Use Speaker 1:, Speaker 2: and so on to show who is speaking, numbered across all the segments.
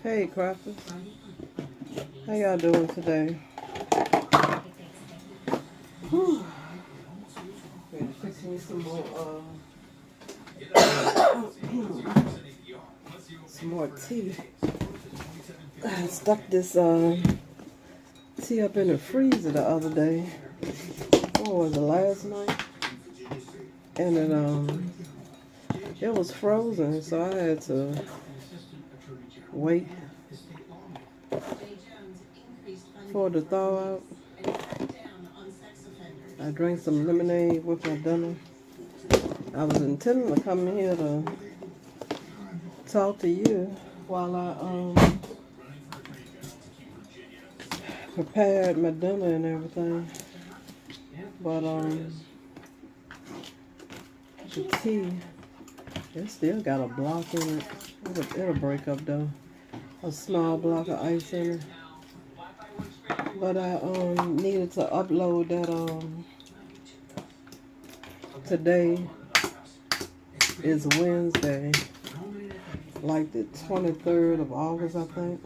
Speaker 1: Hey crafters, how y'all doing today? Whew. Ready to fix me some more some more tea. I stuck this tea up in the freezer the other day. What was it, last night? And it was frozen, so I had to wait for it to thaw out. I drank some lemonade with my dinner. I was intending to come in here to talk to you while I prepared my dinner and everything. But the tea, it still got a block in it. It'll break up though. A small block of ice in it. But I needed to upload that today is Wednesday, like the 23rd of August, I think.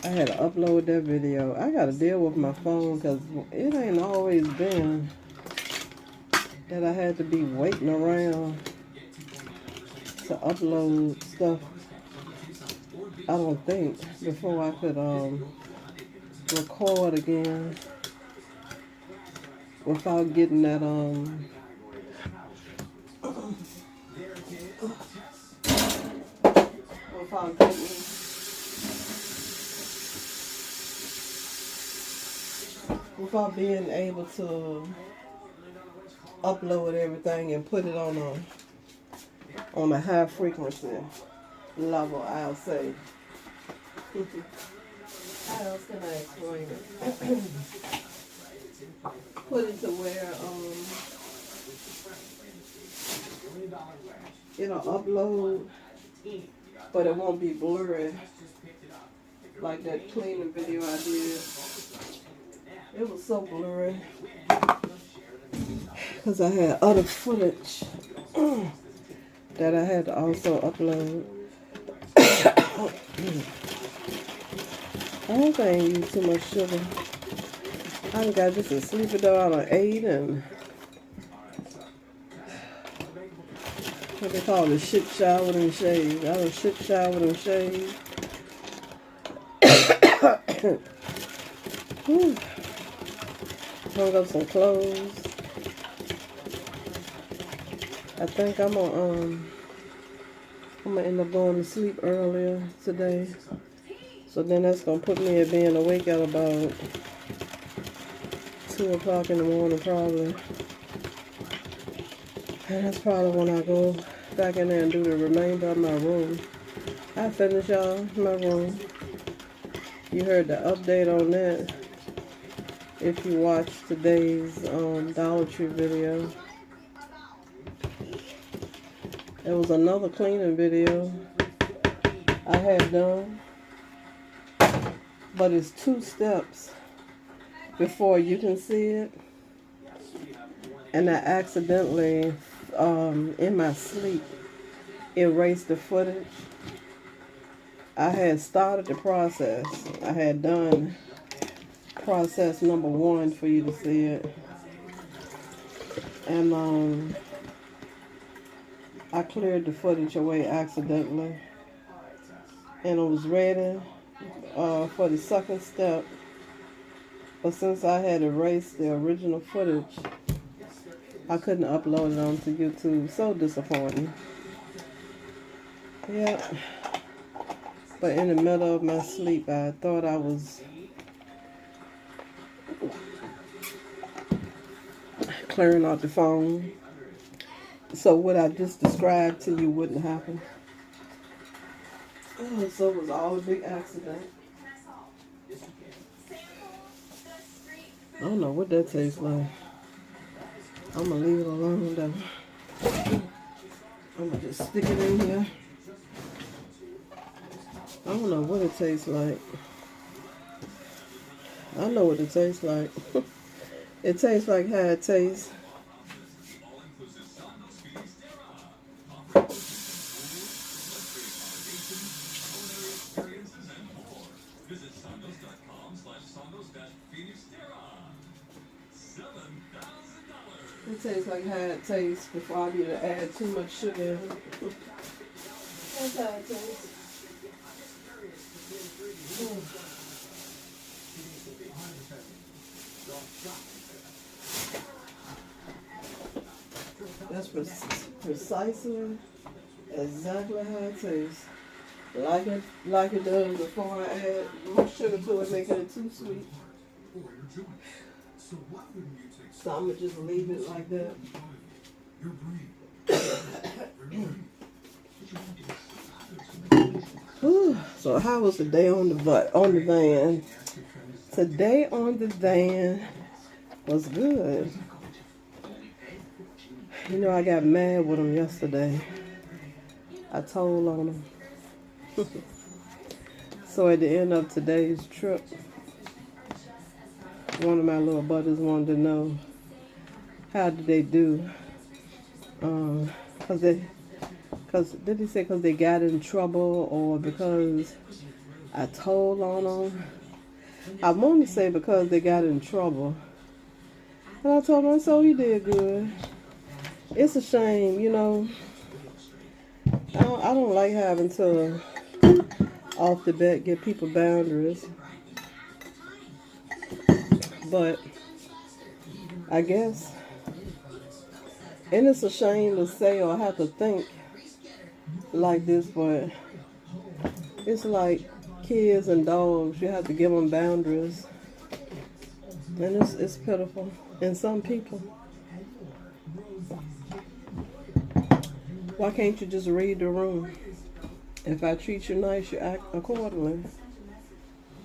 Speaker 1: I had to upload that video. I got to deal with my phone because it ain't always been that I had to be waiting around to upload stuff. I don't think before I could record again without getting that without getting without being able to upload everything and put it on a high frequency level, I'll say. How else can I explain it? Put it to where it'll upload, but it won't be blurry like that cleaning video I did. It was so blurry because I had other footage that I had to also upload. I hope I ain't use too much sugar. I done got just a sleepy though out of 8 and what they call it, shit showered and shaved. I was shit showered and shaved. Hung up some clothes. I think I'm gonna end up going to sleep earlier today. So then that's gonna put me at being awake at about 2 o'clock in the morning probably. And that's probably when I go back in there and do the remainder of my room. I finished y'all my room. You heard the update on that if you watched today's Dollar Tree video. There was another cleaning video I had done, but it's 2 steps before you can see it. And I accidentally, in my sleep, erased the footage. I had started the process. I had done process number 1 for you to see it. And I cleared the footage away accidentally. And it was ready for the second step. But since I had erased the original footage, I couldn't upload it onto YouTube. So disappointing. Yeah. But in the middle of my sleep, I thought I was clearing out the phone. So what I just described to you wouldn't happen. So it was all a big accident. I don't know what that tastes like. I'm going to leave it alone though. I'm going to just stick it in here. I don't know what it tastes like. I know what it tastes like. It tastes like how it tastes. it tastes like how it tastes before I need to add too much sugar. That's how it tastes. That's precisely exactly how it tastes. Like it does before I add more sugar to it, making it too sweet. So I'm gonna just leave it like that. So how was the day on the van? Today on the van was good. You know, I got mad with him yesterday. I told on him. So at the end of today's trip, one of my little buddies wanted to know how did they do. Cause did he say because they got in trouble or because I told on them? I want to say because they got in trouble. And I told him, so he did good. It's a shame, you know. I don't like having to, off the bat, give people boundaries. But I guess, and it's a shame to say or have to think like this, but it's like kids and dogs. You have to give them boundaries. And it's pitiful. And some people, why can't you just read the room? If I treat you nice, you act accordingly.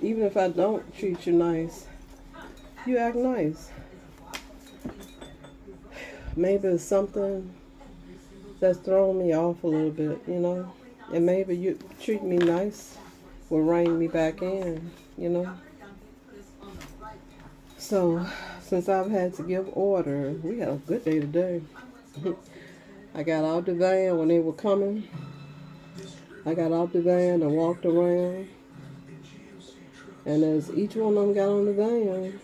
Speaker 1: Even if I don't treat you nice, you act nice. Maybe it's something that's throwing me off a little bit, you know? And maybe you treat me nice will rein me back in, you know? So, since I've had to give order, we had a good day today. I got out the van when they were coming. I got out the van and walked around. And as each one of them got on the van,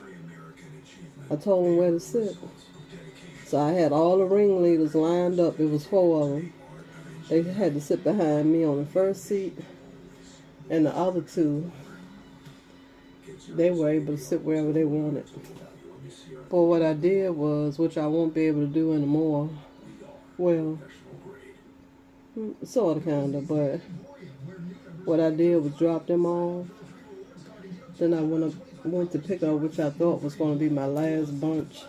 Speaker 1: I told them where to sit. So I had all the ringleaders lined up. It was 4 of them. They had to sit behind me on the first seat. And the other 2, they were able to sit wherever they wanted. But what I did was, which I won't be able to do anymore, well, sort of, kind of, but what I did was drop them off. Then I went to pick up, which I thought was going to be my last bunch.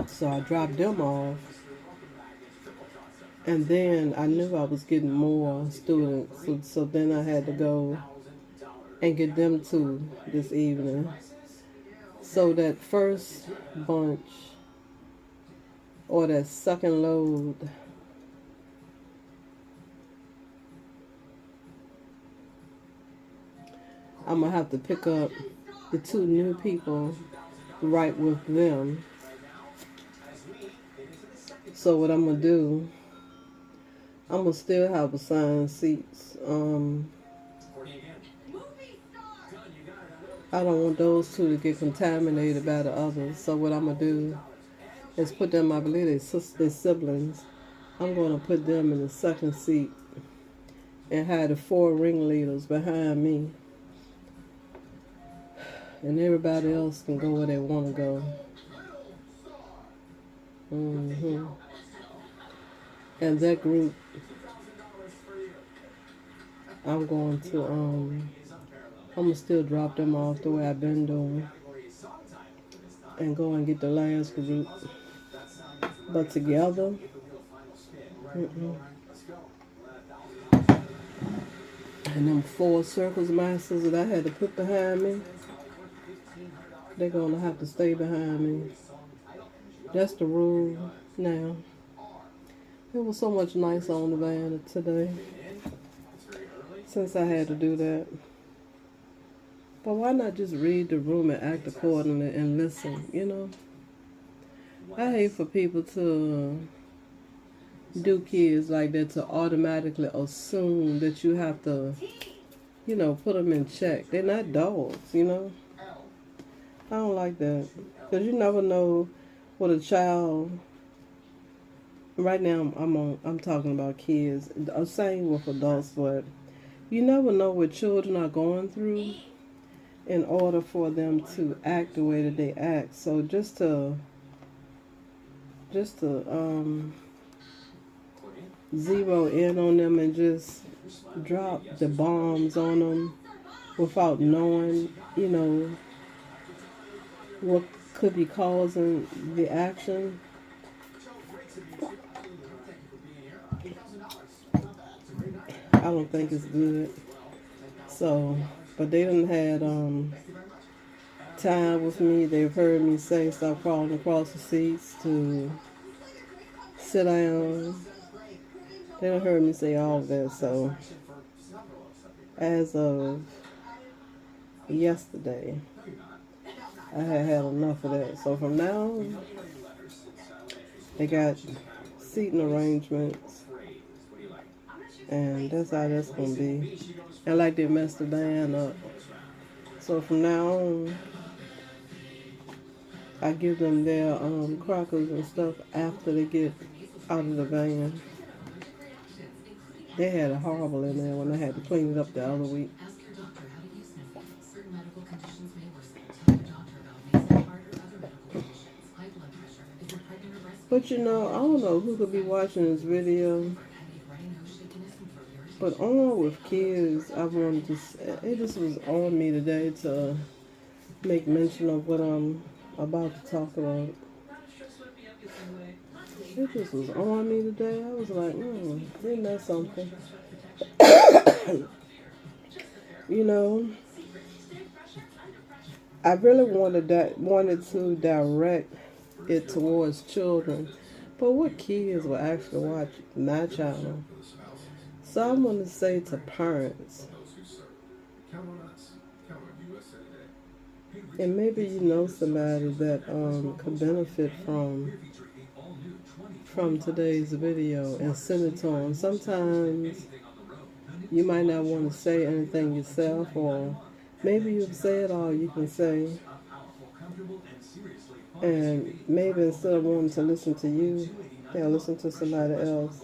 Speaker 1: So I dropped them off. And then I knew I was getting more students. So then I had to go and get them too this evening. So that first bunch, or that second load, I'm going to have to pick up the 2 new people right with them. So what I'm going to do, I'm going to still have assigned seats. I don't want those 2 to get contaminated by the others. So what I'm going to do is put them, I believe they're siblings. I'm going to put them in the second seat and have the 4 ringleaders behind me. And everybody else can go where they want to go. And that group, I'm going to still drop them off the way I've been doing and go and get the last group. But together, and them 4 circles masters that I had to put behind me, they're going to have to stay behind me. That's the rule now. There was so much nice on the van today, since I had to do that. But why not just read the room and act accordingly and listen, you know? I hate for people to do kids like that, to automatically assume that you have to, put them in check. They're not dogs, I don't like that. Because you never know what a child, right now I'm talking about kids. I'm saying with adults, but you never know what children are going through in order for them to act the way that they act. So just to zero in on them and just drop the bombs on them without knowing, what could be causing the action. I don't think it's good. So, but they done had time with me. They've heard me say stop crawling across the seats, to sit down. They done heard me say all of that. So, as of yesterday, I had enough of that. So from now on, they got seating arrangements, and that's how that's gonna be. And like they messed the band up. So from now on, I give them their crackers and stuff after they get out of the van. They had it horrible in there when I had to clean it up the other week. But I don't know who could be watching this video. But on with kids, I wanted to, it just was on me today to make mention of what I'm about to talk about. It just was on me today. I was like, isn't that something? I really wanted to direct it towards children, but what kids will actually watch my channel? So I'm going to say to parents, and maybe somebody that could benefit from today's video, and send it to them. Sometimes you might not want to say anything yourself, or maybe you've said all you can say, and maybe instead of wanting to listen to you, they'll listen to somebody else.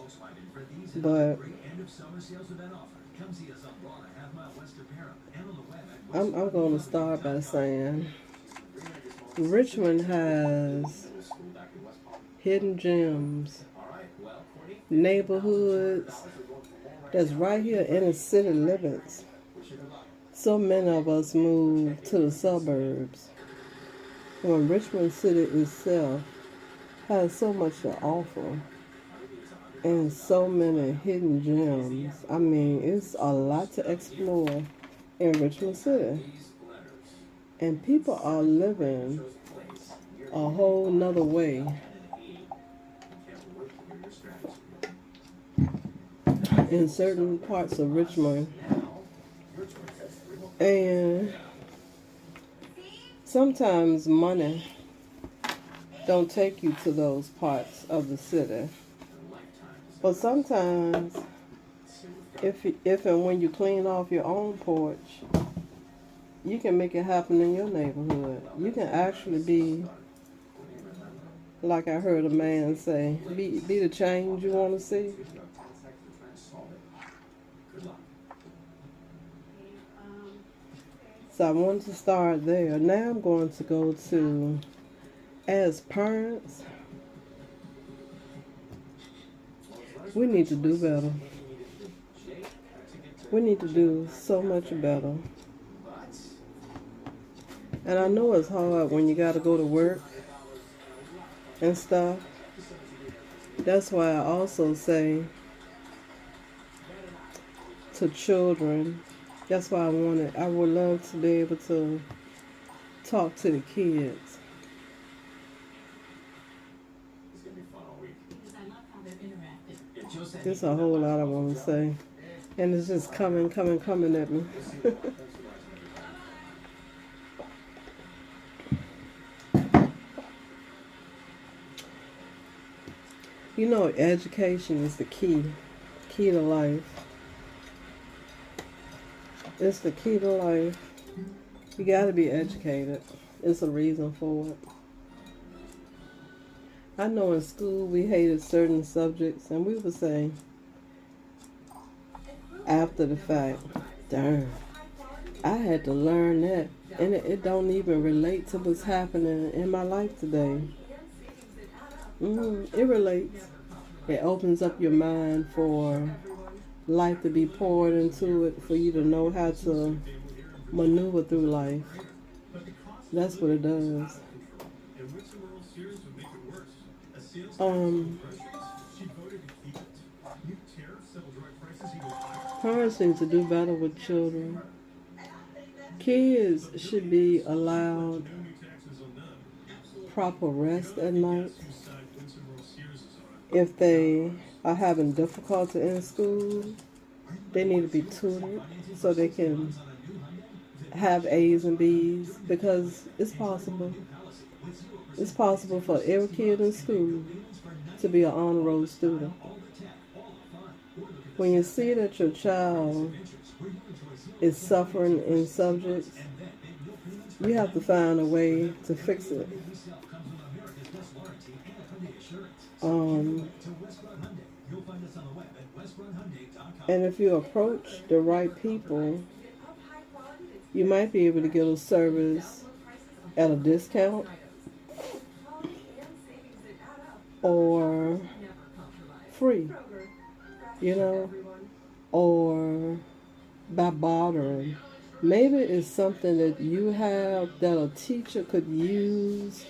Speaker 1: But I'm going to start by saying Richmond has hidden gems, neighborhoods that's right here in the city limits. So many of us move to the suburbs when Richmond City itself has so much to offer and so many hidden gems. I mean, it's a lot to explore in Richmond City. And people are living a whole nother way in certain parts of Richmond. And sometimes money don't take you to those parts of the city. But sometimes, if and when you clean off your own porch, you can make it happen in your neighborhood. You can actually be, like I heard a man say, be the change you want to see. So I wanted to start there. Now I'm going to go to, as parents, we need to do better. We need to do so much better. And I know it's hard when you got to go to work and stuff. That's why I also say to children, that's why I would love to be able to talk to the kids. There's a whole lot I want to say. And it's just coming at me. Education is the key to life. It's the key to life. You got to be educated. It's a reason for it. I know in school we hated certain subjects, and we would say after the fact, darn, I had to learn that, and it don't even relate to what's happening in my life today. It relates. It opens up your mind for life to be poured into it, for you to know how to maneuver through life. That's what it does. Parents need to do better with children. Kids should be allowed proper rest at night. If they are having difficulty in school, they need to be tutored so they can have A's and B's, because it's possible. It's possible for every kid in school to be an honor roll student. When you see that your child is suffering in subjects, you have to find a way to fix it. And if you approach the right people, you might be able to get a service at a discount or free, or by bartering. Maybe it's something that you have that a teacher could use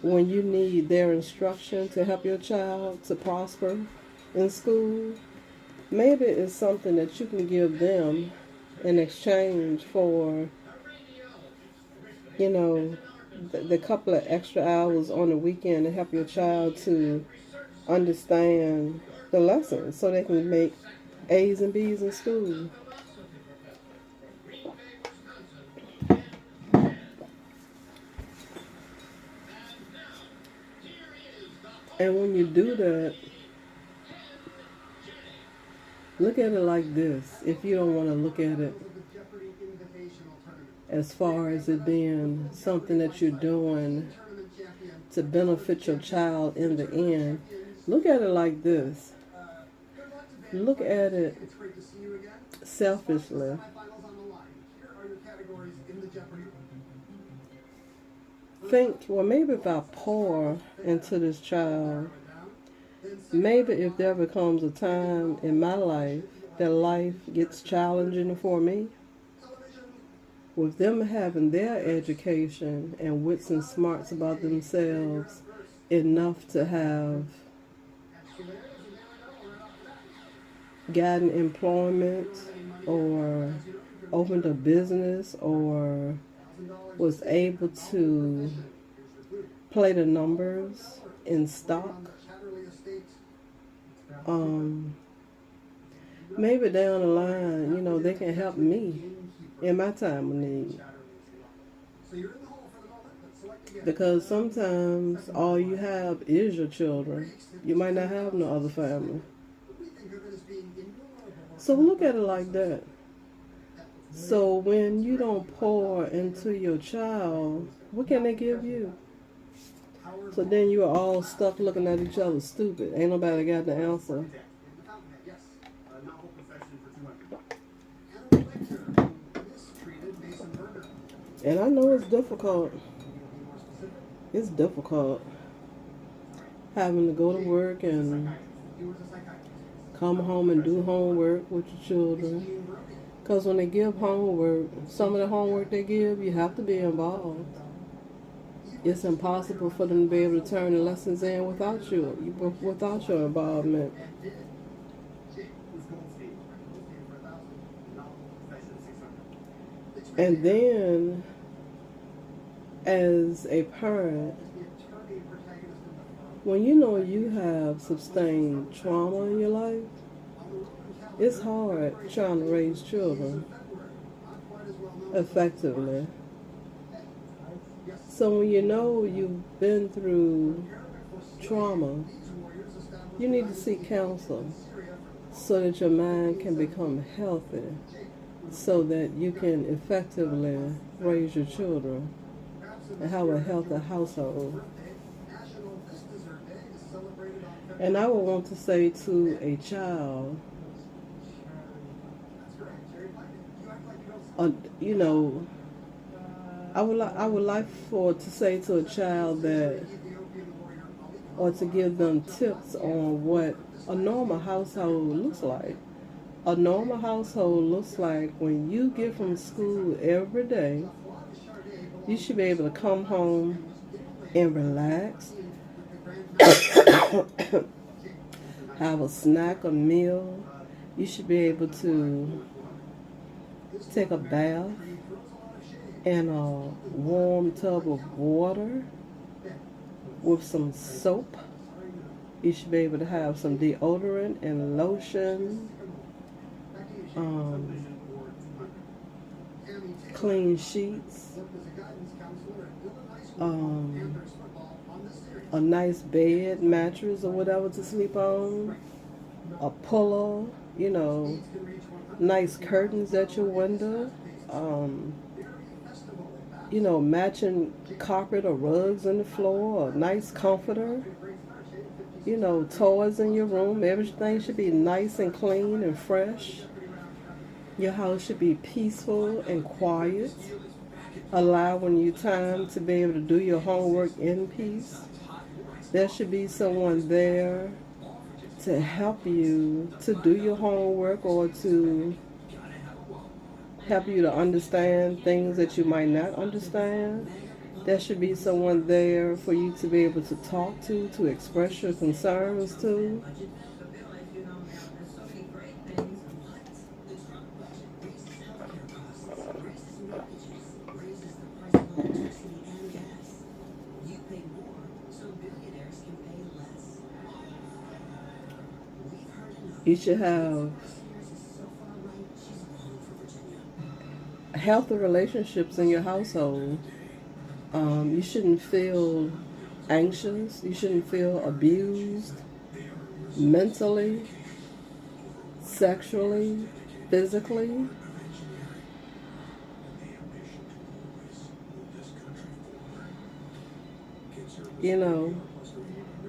Speaker 1: when you need their instruction to help your child to prosper in school. Maybe it's something that you can give them in exchange for, the couple of extra hours on the weekend to help your child to understand the lessons so they can make A's and B's in school. And when you do that, look at it like this. If you don't want to look at it as far as it being something that you're doing to benefit your child in the end, look at it like this. Look at it selfishly. Think, well, maybe if I pour into this child, maybe if there becomes a time in my life that life gets challenging for me, with them having their education and wits and smarts about themselves enough to have gotten employment or opened a business or was able to play the numbers in stock, maybe down the line, they can help me in my time of need. Because sometimes all you have is your children. You might not have no other family. So look at it like that. So when you don't pour into your child, what can they give you? So then you are all stuck looking at each other stupid. Ain't nobody got the answer. And I know it's difficult. It's difficult having to go to work and come home and do homework with your children. Because when they give homework, some of the homework they give, you have to be involved. It's impossible for them to be able to turn the lessons in without your involvement. And then, as a parent, when you know you have sustained trauma in your life, it's hard trying to raise children effectively. So when you know you've been through trauma, you need to seek counsel so that your mind can become healthy, so that you can effectively raise your children and have a healthy household. And I would want to say to a child, you know, I would like for to say to a child that, or to give them tips on what a normal household looks like. A normal household looks like when you get from school every day, you should be able to come home and relax, have a snack, a meal. You should be able to take a bath in a warm tub of water with some soap. You should be able to have some deodorant and lotion, clean sheets, a nice bed, mattress, or whatever to sleep on, a pillow, nice curtains at your window, matching carpet or rugs on the floor, a nice comforter, toys in your room. Everything should be nice and clean and fresh. Your house should be peaceful and quiet, allowing you time to be able to do your homework in peace. There should be someone there to help you to do your homework or to help you to understand things that you might not understand. There should be someone there for you to be able to talk to express your concerns to. You should have healthy relationships in your household. You shouldn't feel anxious. You shouldn't feel abused mentally, sexually, physically.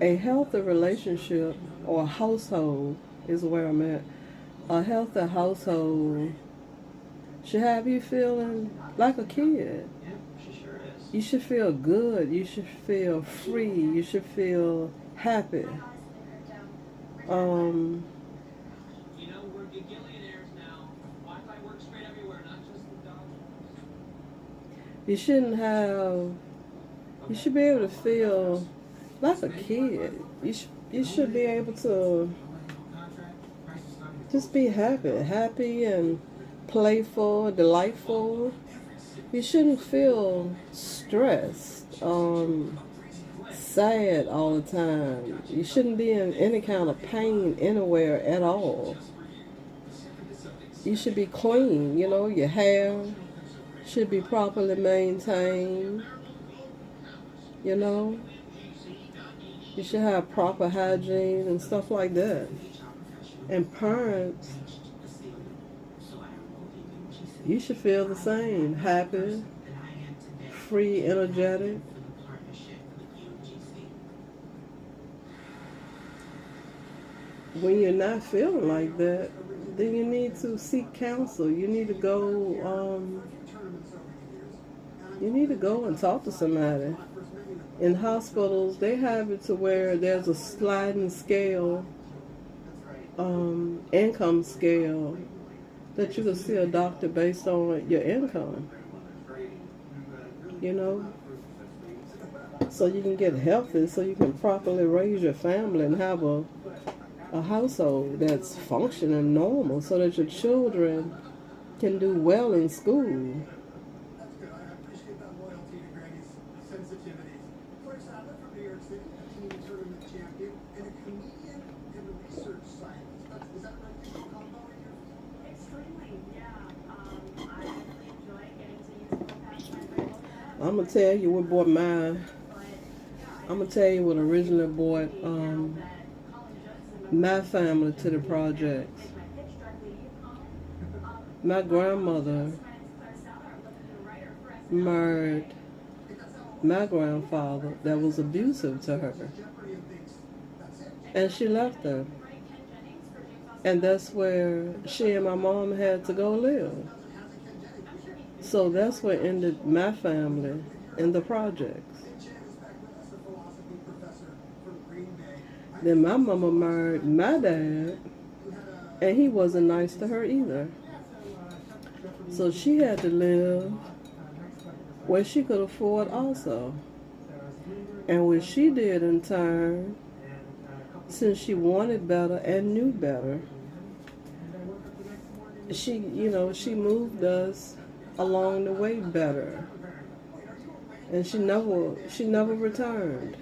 Speaker 1: A healthy relationship or household is where I'm at. A healthy household should have you feeling like a kid. You should feel good. You should feel free. You should feel happy.
Speaker 2: We're gigillionaires now. Wi-Fi works great everywhere, not just the dog.
Speaker 1: You should be able to feel like a kid. You should be able to just be happy and playful, delightful. You shouldn't feel stressed, sad all the time. You shouldn't be in any kind of pain anywhere at all. You should be clean, your hair should be properly maintained, You should have proper hygiene and stuff like that. And parents, you should feel the same, happy, free, energetic. When you're not feeling like that, then you need to seek counsel. You need to go and talk to somebody. In hospitals, they have it to where there's a sliding scale, income scale, that you can see a doctor based on your income, so you can get healthy, so you can properly raise your family and have a household that's functioning normal, so that your children can do well in school. I'm gonna tell you what originally brought my family to the projects. My grandmother married my grandfather that was abusive to her. And she left her. And that's where she and my mom had to go live. So that's what ended my family in the projects. Then my mama married my dad, and he wasn't nice to her either. So she had to live where she could afford also. And what she did in turn, since she wanted better and knew better, she moved us along the way better. And she never returned.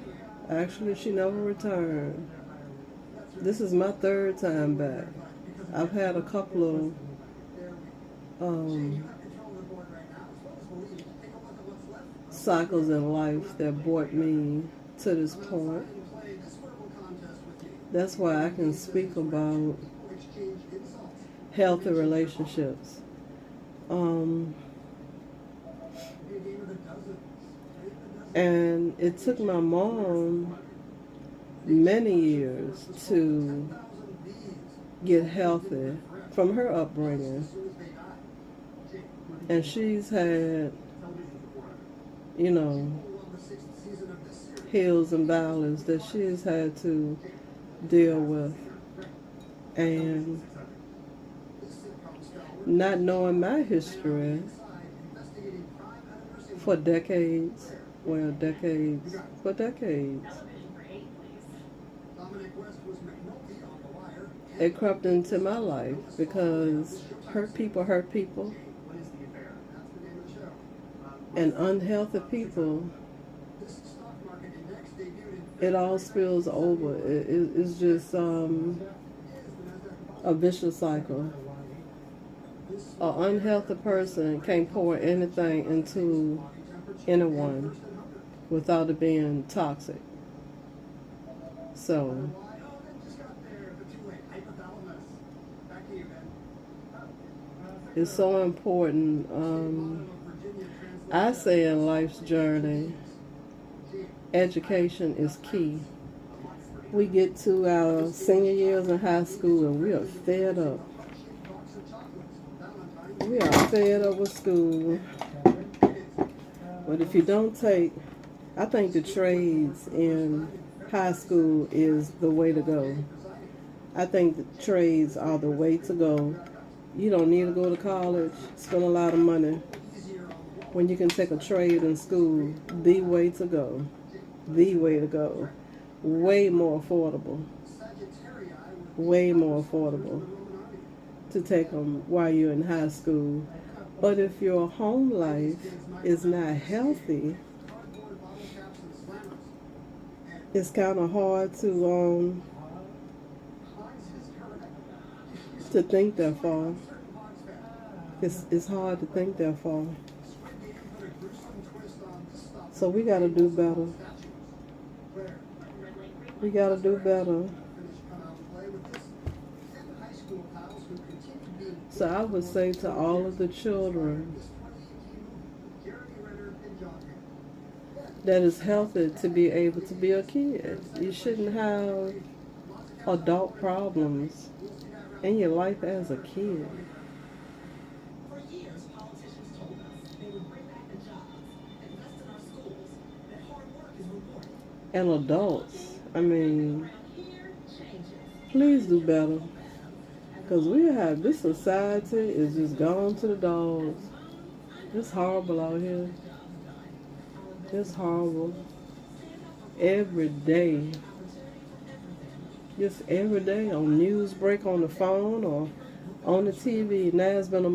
Speaker 1: Actually, she never returned. This is my third time back. I've had a couple of cycles in life that brought me to this point. That's why I can speak about healthy relationships. And it took my mom many years to get healthy from her upbringing. And she's had, hills and valleys that she's had to deal with. And not knowing my history for decades, it crept into my life because hurt people, and unhealthy people, it all spills over. It's just a vicious cycle. An unhealthy person can't pour anything into anyone without it being toxic. So it's so important. I say in life's journey, education is key. We get to our senior years in high school and we are fed up. We are fed up with school. But if you don't I think the trades in high school is the way to go. I think the trades are the way to go. You don't need to go to college, spend a lot of money when you can take a trade in school. The way to go. The way to go. Way more affordable. Way more affordable to take them while you're in high school. But if your home life is not healthy, it's kind of hard to think that far. It's hard to think that far. So we got to do better. We got to do better. So I would say to all of the children that it's healthy to be able to be a kid. You shouldn't have adult problems in your life as a kid.
Speaker 2: For years, politicians told us they would bring back the jobs, invest in our schools, that hard work is rewarded.
Speaker 1: And adults, please do better. Because this society is just gone to the dogs. It's horrible out here. It's horrible. Every day. Just every day on news break on the phone or on the TV. Now it's been a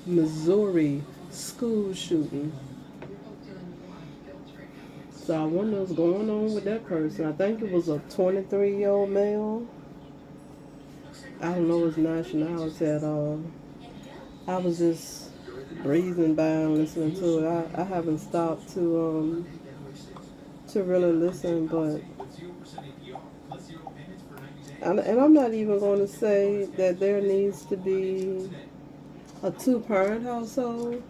Speaker 1: Missouri school shooting. So I wonder what's going on with that person. I think it was a 23-year-old male. I don't know his nationality at all. I was just breezing by and listening to it. I haven't stopped to really listen, but And I'm not even going to say that there needs to be a two-parent household.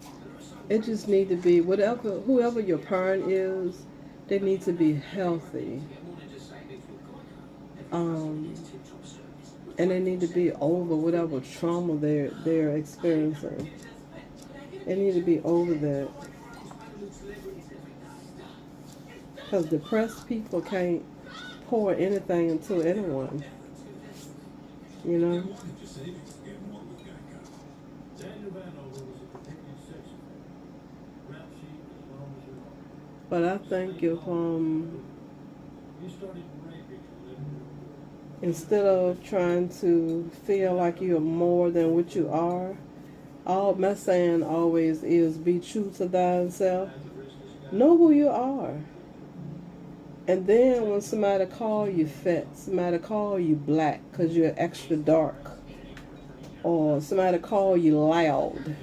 Speaker 1: It just need to be whoever your parent is, they need to be healthy. Um, and they need to be over whatever trauma they're experiencing. They need to be over that. Because depressed people can't pour anything into anyone. You know? But I think if instead of trying to feel like you're more than what you are, all my saying always is be true to thyself. Know who you are. And then when somebody call you fat, somebody call you black because you're extra dark, or somebody call you loud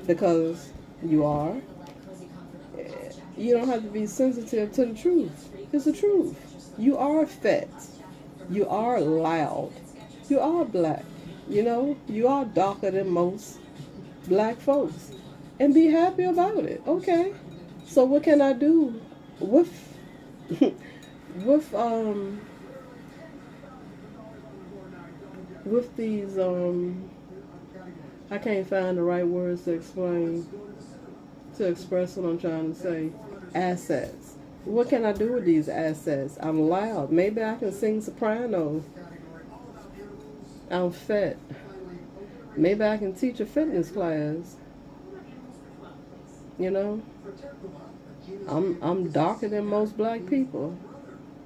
Speaker 1: because you are, you don't have to be sensitive to the truth. It's the truth. You are fat. You are loud. You are black. You know, you are darker than most black folks. And be happy about it. Okay. So what can I do with with these I can't find the right words to express what I'm trying to say. Assets. What can I do with these assets? I'm loud. Maybe I can sing soprano. I'm fat. Maybe I can teach a fitness class. You know? I'm darker than most black people.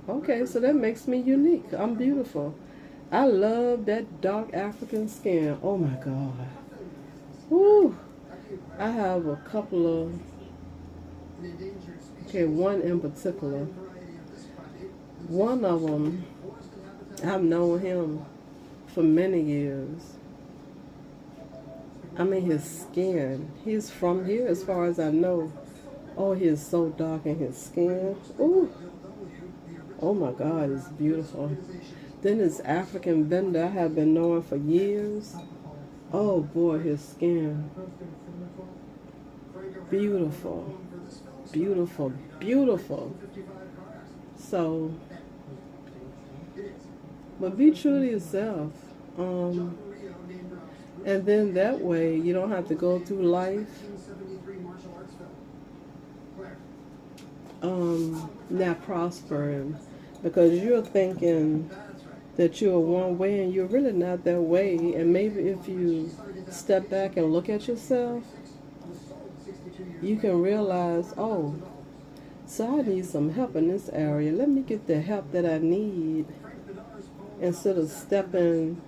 Speaker 1: Okay, so that makes me unique. I'm beautiful. I love that dark African skin. Oh my God. Woo. I have a couple of, one in particular. One of them, I've known him for many years. I mean, his skin, he's from here as far as I know. Oh, he is so dark in his skin. Ooh. Oh my God, it's beautiful. Then this African vendor I have been knowing for years. Oh boy, his skin. Beautiful. Beautiful. Beautiful. So, but be true to yourself. And then that way you don't have to go through life not prospering, because you're thinking that you're one way and you're really not that way. And maybe if you step back and look at yourself, you can realize, oh, so I need some help in this area. Let me get the help that I need, instead of stepping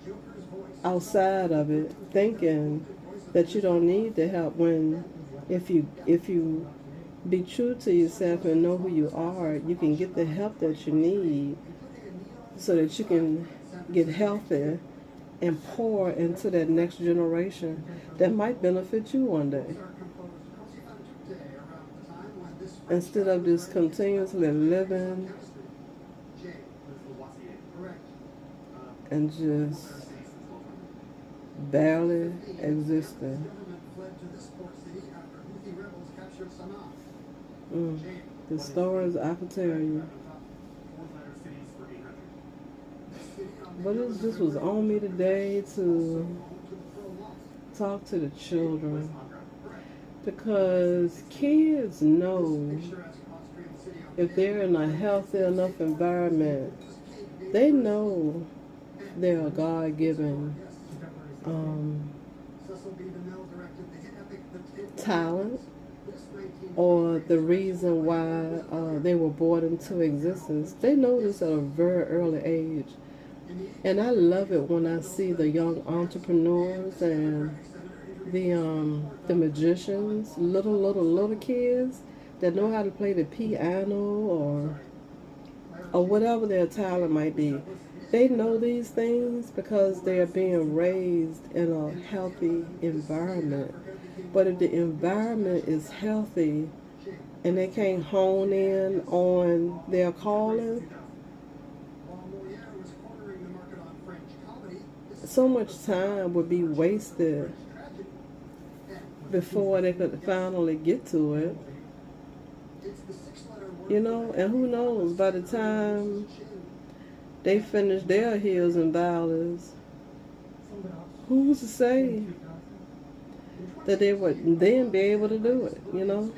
Speaker 1: outside of it thinking that you don't need the help, when if you be true to yourself and know who you are, you can get the help that you need so that you can get healthy and pour into that next generation that might benefit you one day. Instead of just continuously living and just barely existing. The stories I could tell you. But it just was on me today to talk to the children, because kids know if they're in a healthy enough environment, they know they're a God-given talent, or the reason why they were brought into existence. They know this at a very early age. And I love it when I see the young entrepreneurs and the magicians, little kids that know how to play the piano or whatever their talent might be. They know these things because they are being raised in a healthy environment. But if the environment is healthy and they can't hone in on their calling, so much time would be wasted before they could finally get to it. You know, and who knows, by the time they finish their hills and valleys, who's to say that they would then be able to do it, you know?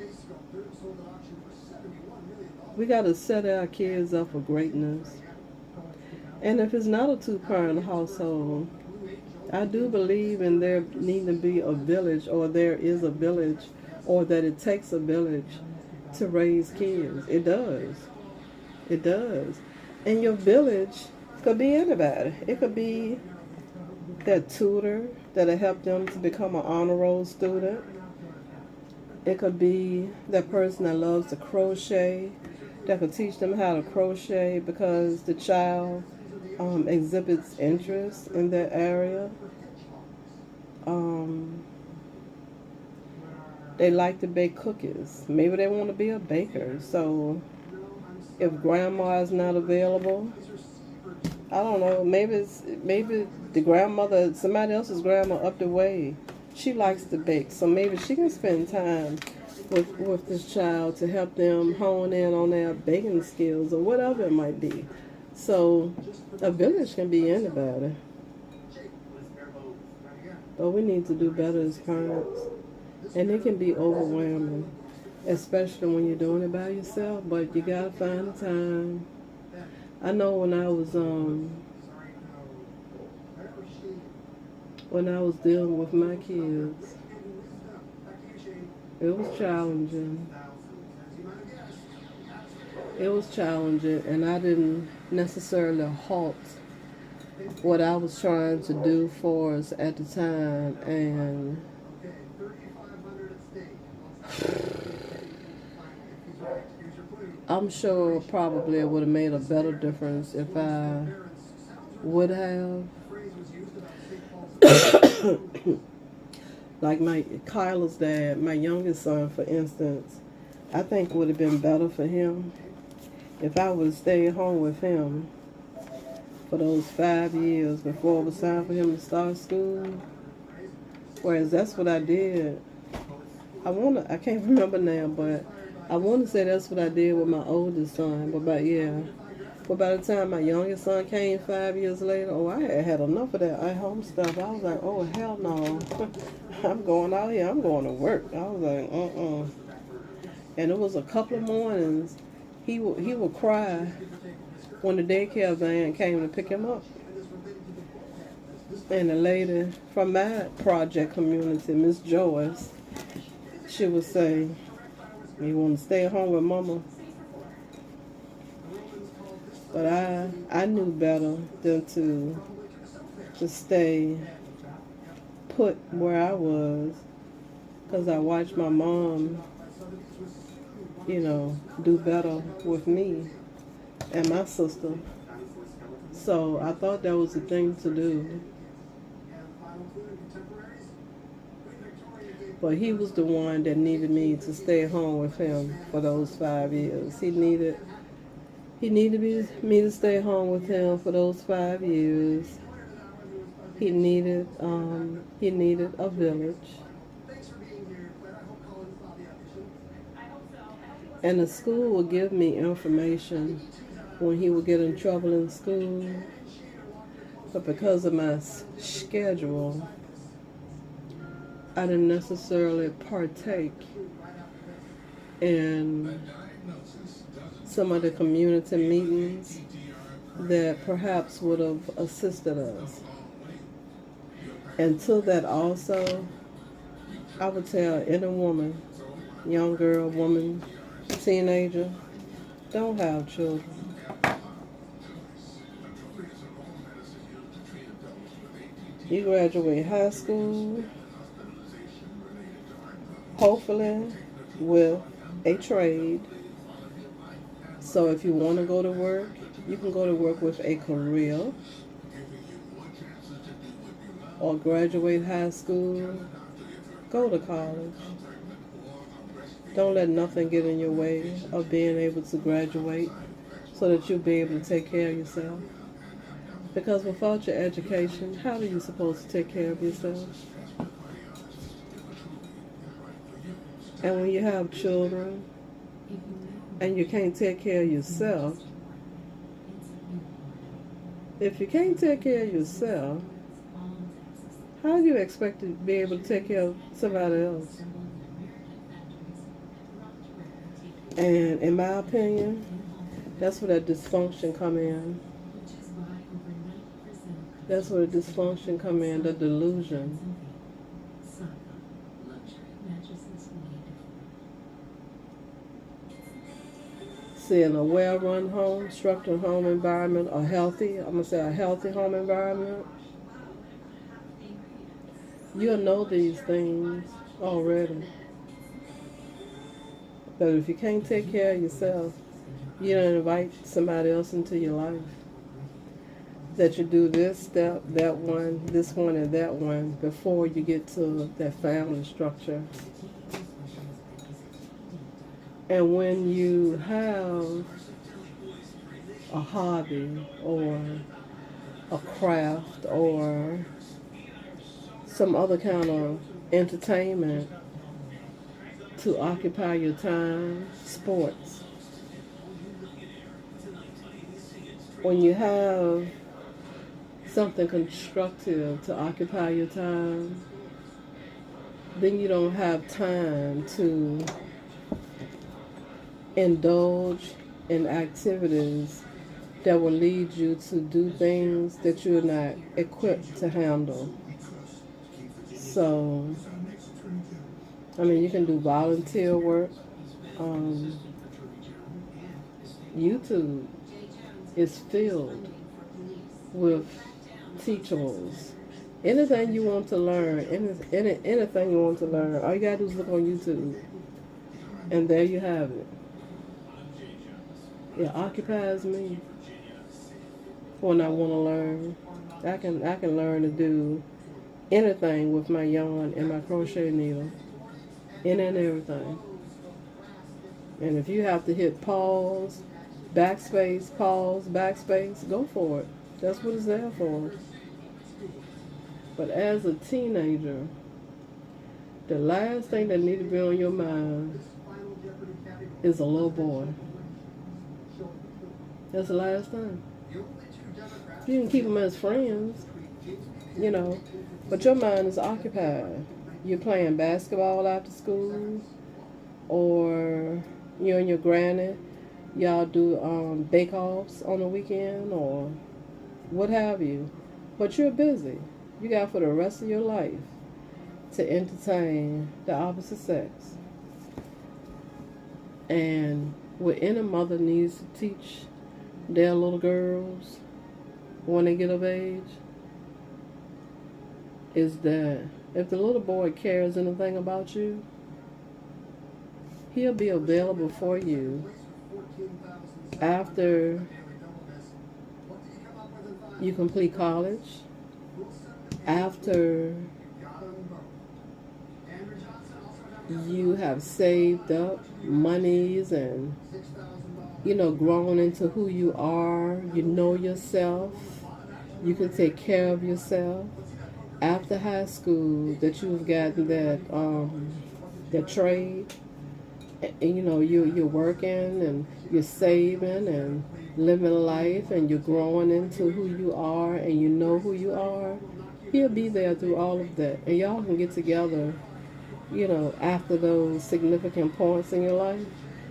Speaker 1: We got to set our kids up for greatness. And if it's not a two-parent household, I do believe in there needing to be a village, or there is a village, or that it takes a village to raise kids. It does. It does. And your village could be anybody. It could be that tutor that'll help them to become an honor roll student. It could be that person that loves to crochet, that could teach them how to crochet because the child exhibits interest in that area. They like to bake cookies. Maybe they want to be a baker. So if grandma is not available, I don't know, maybe the grandmother, somebody else's grandma up the way, she likes to bake. So maybe she can spend time with this child to help them hone in on their baking skills or whatever it might be. So a village can be anybody. But we need to do better as parents. And it can be overwhelming, especially when you're doing it by yourself, but you gotta find the time. I know when I was dealing with my kids, it was challenging. It was challenging, and I didn't necessarily halt what I was trying to do for us at the time, and I'm sure probably it would have made a better difference if I would have. Like my Kyla's dad, my youngest son, for instance, I think it would have been better for him if I would have stayed home with him for those 5 years before it was time for him to start school. Whereas that's what I did. I can't remember now, but I want to say that's what I did with my oldest son. But by the time my youngest son came 5 years later, I had enough of that at-home stuff. I was like, oh, hell no. I'm going out here. I'm going to work. I was like, And it was a couple of mornings, he would cry when the daycare van came to pick him up. And the lady from my project community, Miss Joyce, she would say, you want to stay home with mama? But I knew better than to stay put where I was, because I watched my mom, do better with me and my sister. So I thought that was the thing to do. But he was the one that needed me to stay home with him for those 5 years. He needed me to stay home with him for those 5 years. He needed a village. And the school would give me information when he would get in trouble in school. But because of my schedule, I didn't necessarily partake in some of the community meetings that perhaps would have assisted us. And to that also, I would tell any woman, young girl, woman, teenager, don't have children. You graduate high school, hopefully with a trade. So if you want to go to work, you can go to work with a career, or graduate high school, go to college. Don't let nothing get in your way of being able to graduate so that you'll be able to take care of yourself. Because without your education, how are you supposed to take care of yourself? And when you have children and you can't take care of yourself, if you can't take care of yourself, how do you expect to be able to take care of somebody else? And in my opinion, that's where that dysfunction come in. That's where the dysfunction come in, the delusion. See, in a well-run home, structured home environment, a healthy home environment, you'll know these things already. But if you can't take care of yourself, you don't invite somebody else into your life. That you do this step, that one, this one, and that one before you get to that family structure. And when you have a hobby or a craft or some other kind of entertainment to occupy your time, sports. When you have something constructive to occupy your time, then you don't have time to indulge in activities that will lead you to do things that you're not equipped to handle. So, I mean, you can do volunteer work. YouTube is filled with teachables. Anything you want to learn, anything you want to learn, all you gotta do is look on YouTube, and there you have it. It occupies me when I want to learn. I can learn to do anything with my yarn and my crochet needle, any and everything. And if you have to hit pause, backspace, pause, backspace, go for it. That's what it's there for. But as a teenager, the last thing that needs to be on your mind is a little boy. That's the last thing. You can keep them as friends, but your mind is occupied. You're playing basketball after school, or you and your granny, y'all do bake-offs on the weekend, or what have you. But you're busy. You got for the rest of your life to entertain the opposite sex. And what any mother needs to teach their little girls when they get of age is that if the little boy cares anything about you, he'll be available for you after you complete college, after you have saved up monies and grown into who you are, you know yourself, you can take care of yourself. After high school, that you've gotten that trade, and you're working and you're saving and living life and you're growing into who you are and you know who you are, he'll be there through all of that. And y'all can get together, after those significant points in your life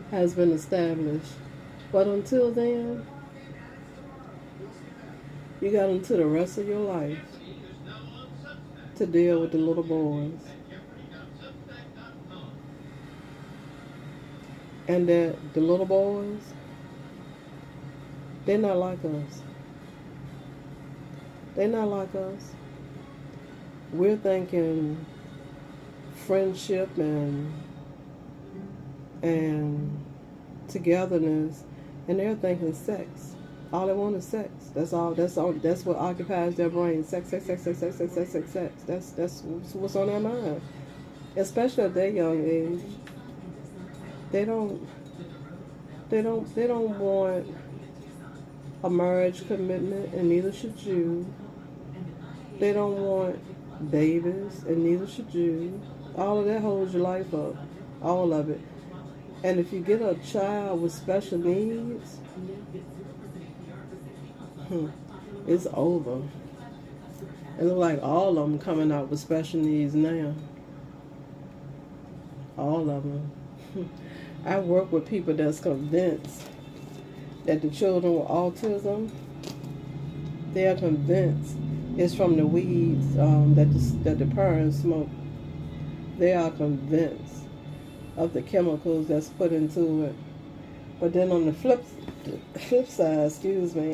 Speaker 1: has been established. But until then, you got until the rest of your life to deal with the little boys. And that the little boys, they're not like us. They're not like us. We're thinking friendship and togetherness, and they're thinking sex. All they want is sex. That's all. That's what occupies their brain. Sex. That's what's on their mind. Especially at their young age. They don't want a marriage commitment, and neither should you. They don't want babies, and neither should you. All of that holds your life up, all of it. And if you get a child with special needs, it's over. It looks like all of them coming out with special needs now. All of them. I work with people that's convinced that the children with autism, they are convinced it's from the weeds that the parents smoke. They are convinced of the chemicals that's put into it. But then on the flip side,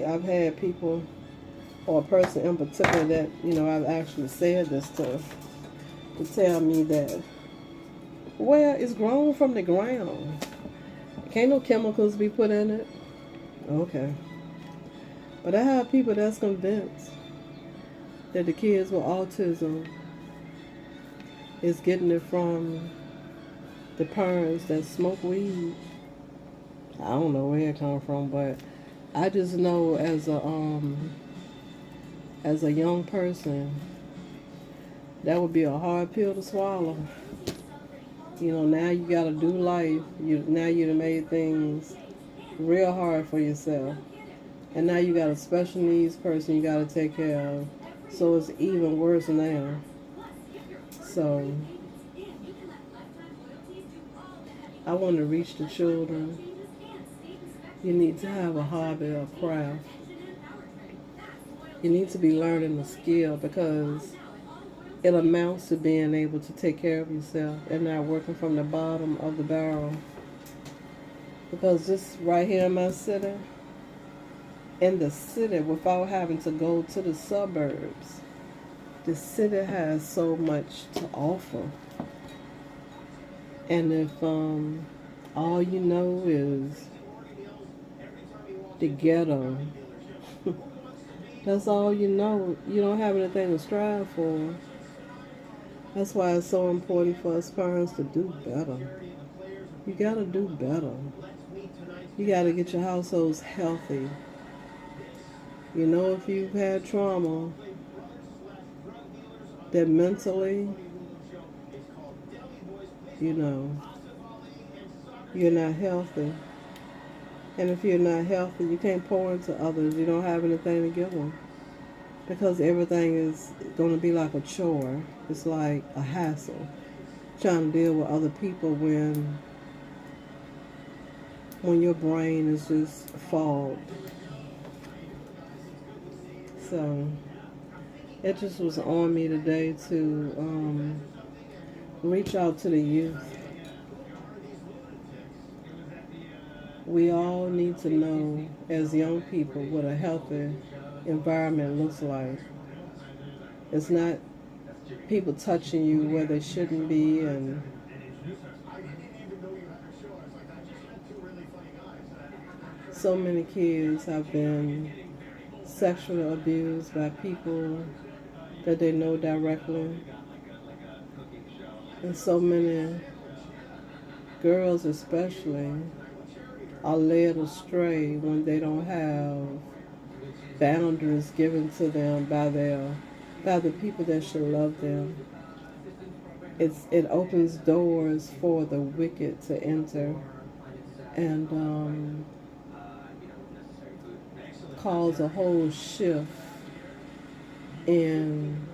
Speaker 1: I've had people, or a person in particular that, I've actually said this to tell me that, well, it's grown from the ground. Can't no chemicals be put in it. Okay. But I have people that's convinced that the kids with autism is getting it from the parents that smoke weed. I don't know where it comes from, but I just know as a young person, that would be a hard pill to swallow. Now you gotta do life. Now you done made things real hard for yourself. And now you got a special needs person you gotta take care of. So it's even worse now. So I want to reach the children. You need to have a hobby or craft. You need to be learning a skill, because it amounts to being able to take care of yourself and not working from the bottom of the barrel. Because just right here in my city, without having to go to the suburbs, the city has so much to offer. And if all you know is the ghetto, that's all you know, you don't have anything to strive for. That's why it's so important for us parents to do better. You gotta do better. You gotta get your households healthy. If you've had trauma, that mentally, you're not healthy. And if you're not healthy, you can't pour into others. You don't have anything to give them. Because everything is going to be like a chore. It's like a hassle. Trying to deal with other people when your brain is just fogged. So it just was on me today to reach out to the youth. We all need to know, as young people, what a healthy environment looks like. It's not people touching you where they shouldn't be, and so many kids have been sexually abused by people that they know directly. And so many girls especially are led astray when they don't have boundaries given to them by the people that should love them. It opens doors for the wicked to enter and cause a whole shift in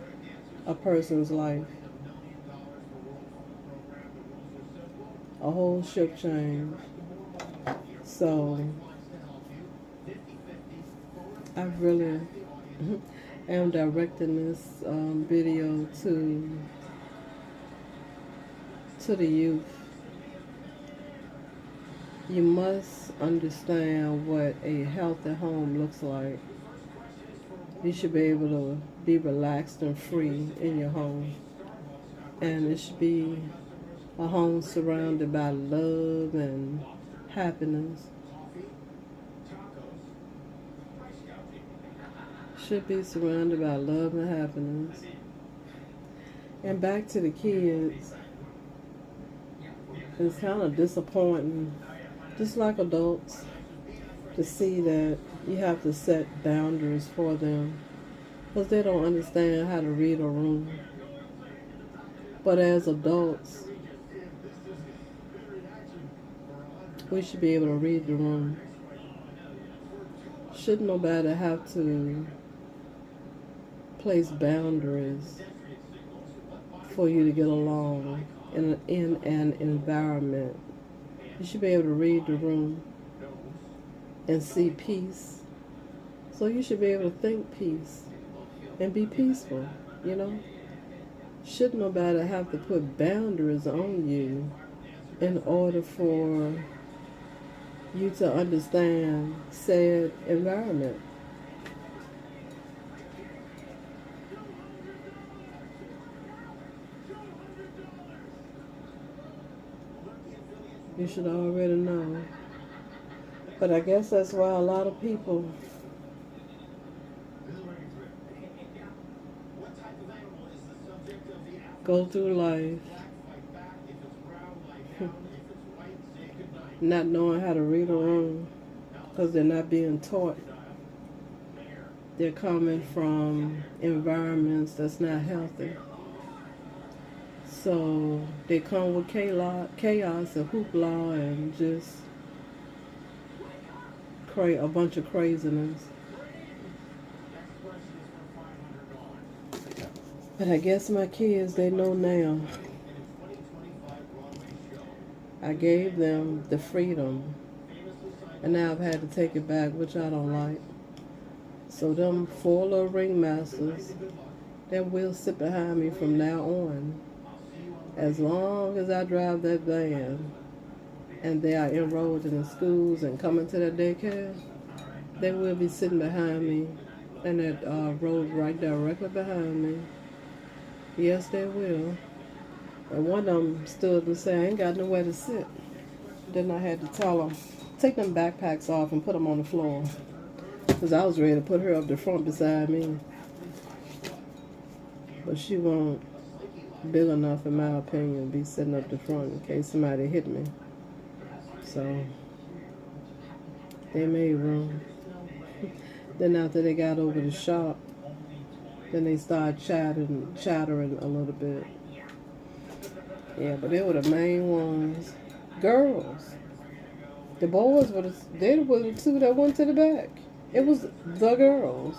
Speaker 1: a person's life. A whole shift change. So I really am directing this video to the youth. You must understand what a healthy home looks like. You should be able to be relaxed and free in your home. And it should be a home surrounded by love and happiness. Should be surrounded by love and happiness. And back to the kids. It's kind of disappointing, just like adults, to see that You have to set boundaries for them because they don't understand how to read a room. But as adults, we should be able to read the room. Shouldn't nobody have to place boundaries for you to get along in an environment. You should be able to read the room and see peace. So you should be able to think peace and be peaceful, you know? Shouldn't nobody have to put boundaries on you in order for you to understand said environment. You should already know. But I guess that's why a lot of people go through life not knowing how to read a room because they're not being taught. They're coming from environments that's not healthy. So they come with chaos and hoopla and just a bunch of craziness. But I guess my kids, they know now. I gave them the freedom, and now I've had to take it back, which I don't like. So them 4 little ringmasters, they will sit behind me from now on. As long as I drive that van and they are enrolled in the schools and coming to the daycare, they will be sitting behind me and that road right directly behind me. Yes, they will. And one of them stood and said, I ain't got nowhere to sit. Then I had to tell them, take them backpacks off and put them on the floor. Because I was ready to put her up the front beside me. But she won't big enough, in my opinion, to be sitting up the front in case somebody hit me. So they made room. Then after they got over the shop, then they started chattering a little bit. Yeah, but they were the main ones. Girls. The boys were the 2 that went to the back. It was the girls.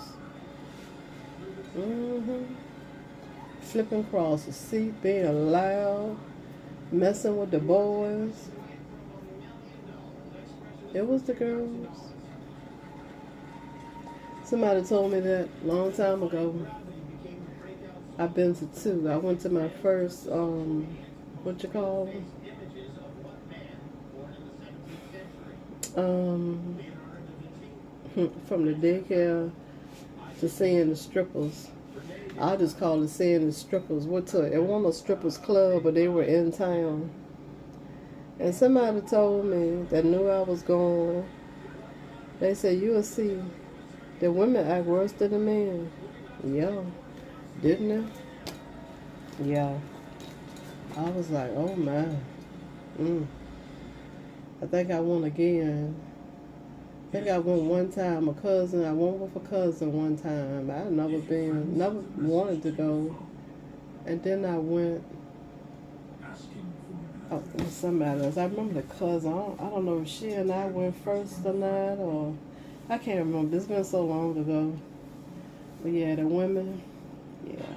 Speaker 1: Flipping across the seat, being loud, messing with the boys. It was the girls. Somebody told me that a long time ago. I've been to 2. I went to my first, what you call them? From the daycare to seeing the strippers. I just call it seeing the strippers. It wasn't a strippers club, but they were in town. And somebody told me that knew I was going. They said, you'll see the women act worse than the men. Yeah. Didn't they? Yeah. I was like, oh my. I think I went again. I think I went one time. I went with a cousin one time. I never wanted to go. And then I went with somebody else. I remember the cousin. I don't know if she and I went first or not, or I can't remember. It's been so long ago. But yeah, the women, yeah.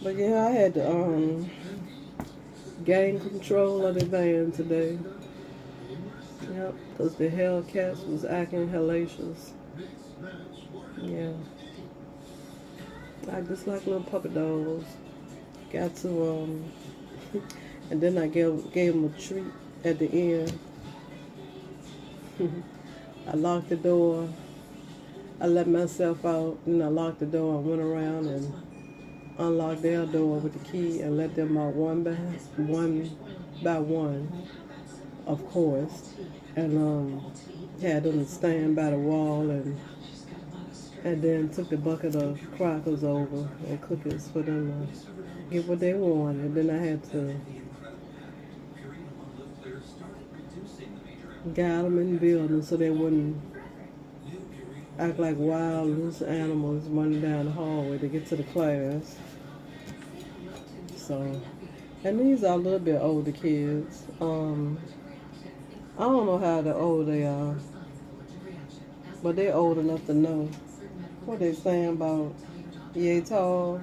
Speaker 1: But yeah, I had to gain control of the van today. Yep, because the Hellcats was acting hellacious. Yeah. I just like little puppy dogs. Got to, and then I gave them a treat at the end. I locked the door. I let myself out, and I locked the door and went around and unlocked their door with the key and let them out one by one, of course. And had them stand by the wall and then took the bucket of crackers over and cookies for them get what they wanted. Then I had to guide them in the building so they wouldn't act like wild, loose animals running down the hallway to get to the class. So, and these are a little bit older kids. I don't know how old they are, but they're old enough to know what they're saying about yay tall.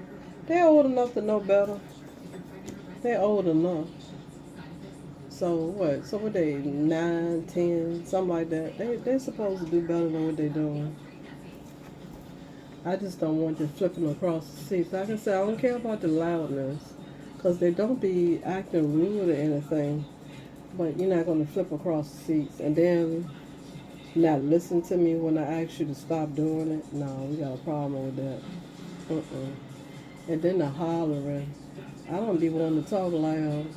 Speaker 1: They're old enough to know better. They're old enough. So what? So what they 9, 10, something like that. They're supposed to do better than what they're doing. I just don't want them flipping across the seats. Like I said, I don't care about the loudness, because they don't be acting rude or anything. But you're not going to flip across the seats and then not listen to me when I ask you to stop doing it. No, we got a problem with that. And then the hollering. I don't be wanting to talk loud.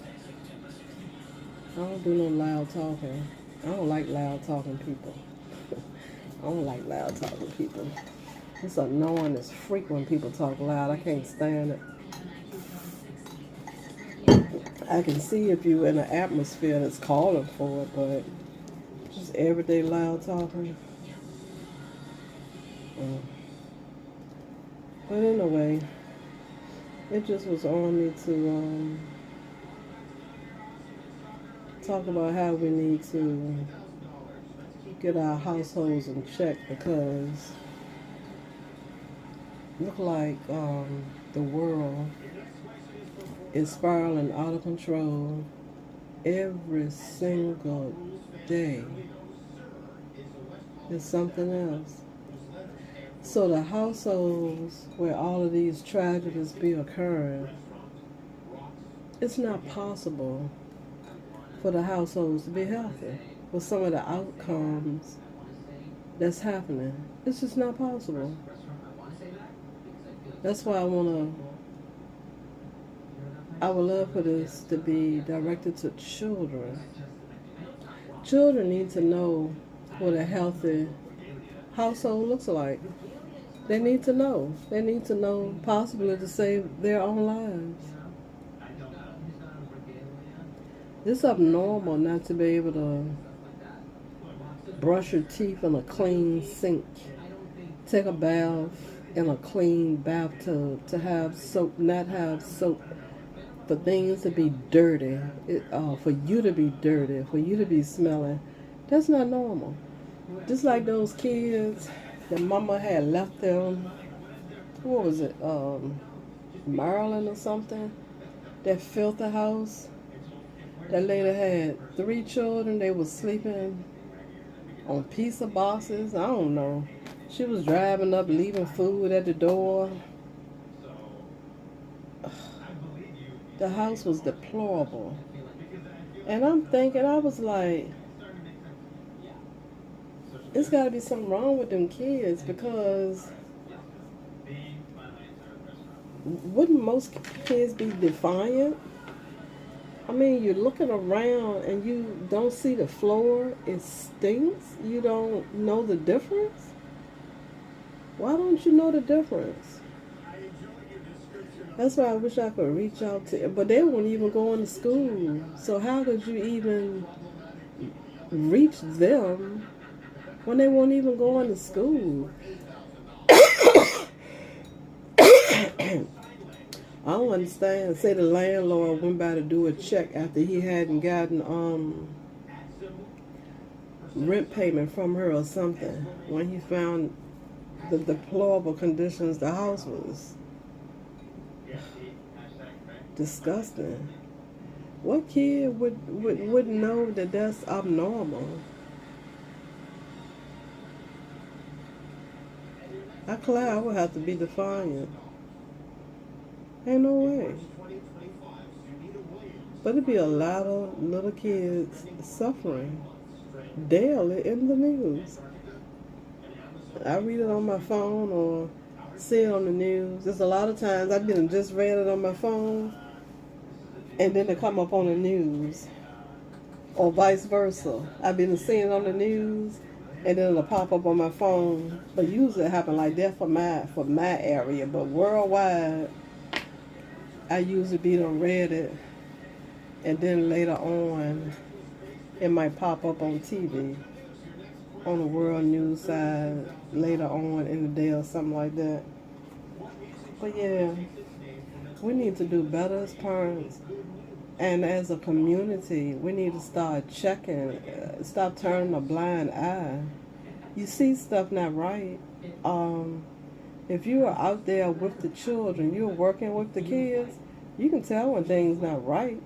Speaker 1: I don't do no loud talking. I don't like loud talking people. I don't like loud talking people. It's annoying as freak when people talk loud. I can't stand it. I can see if you're in an atmosphere that's calling for it, but just everyday loud talking. But anyway, it just was on me to talk about how we need to get our households in check, because look like the world is spiraling out of control every single day. It's something else. So the households where all of these tragedies be occurring, it's not possible for the households to be healthy with some of the outcomes that's happening. It's just not possible. That's why I would love for this to be directed to children. Children need to know what a healthy household looks like. They need to know. They need to know possibly to save their own lives. It's abnormal not to be able to brush your teeth in a clean sink, take a bath in a clean bathtub, to have soap, not have soap, for things to be dirty, for you to be dirty, for you to be smelling. That's not normal. Just like those kids that mama had left them, what was it, Maryland or something, that filthy house. That lady had 3 children. They were sleeping on pizza boxes. I don't know. She was driving up, leaving food at the door. The house was deplorable. And I'm thinking, I was like, it's got to be something wrong with them kids, because wouldn't most kids be defiant? I mean, you're looking around and you don't see the floor. It stinks. You don't know the difference. Why don't you know the difference? That's why I wish I could reach out to, but they won't even go into school. So how could you even reach them when they won't even go into school? I don't understand. Say the landlord went by to do a check after he hadn't gotten rent payment from her or something, when he found the deplorable conditions the house was. Disgusting. What kid would know that that's abnormal? I would have to be defiant. Ain't no way. But it'd be a lot of little kids suffering daily in the news. I read it on my phone or see it on the news. There's a lot of times I've been just read it on my phone, and then it come up on the news, or vice versa. I've been seeing it on the news, and then it'll pop up on my phone. But usually it happen like that for my area. But worldwide, I usually be on Reddit, and then later on, it might pop up on TV, on the world news side, later on in the day or something like that. But yeah, we need to do better as parents. And as a community, we need to start checking, stop turning a blind eye. You see stuff not right. Um, if you are out there with the children, you're working with the kids, you can tell when things not right.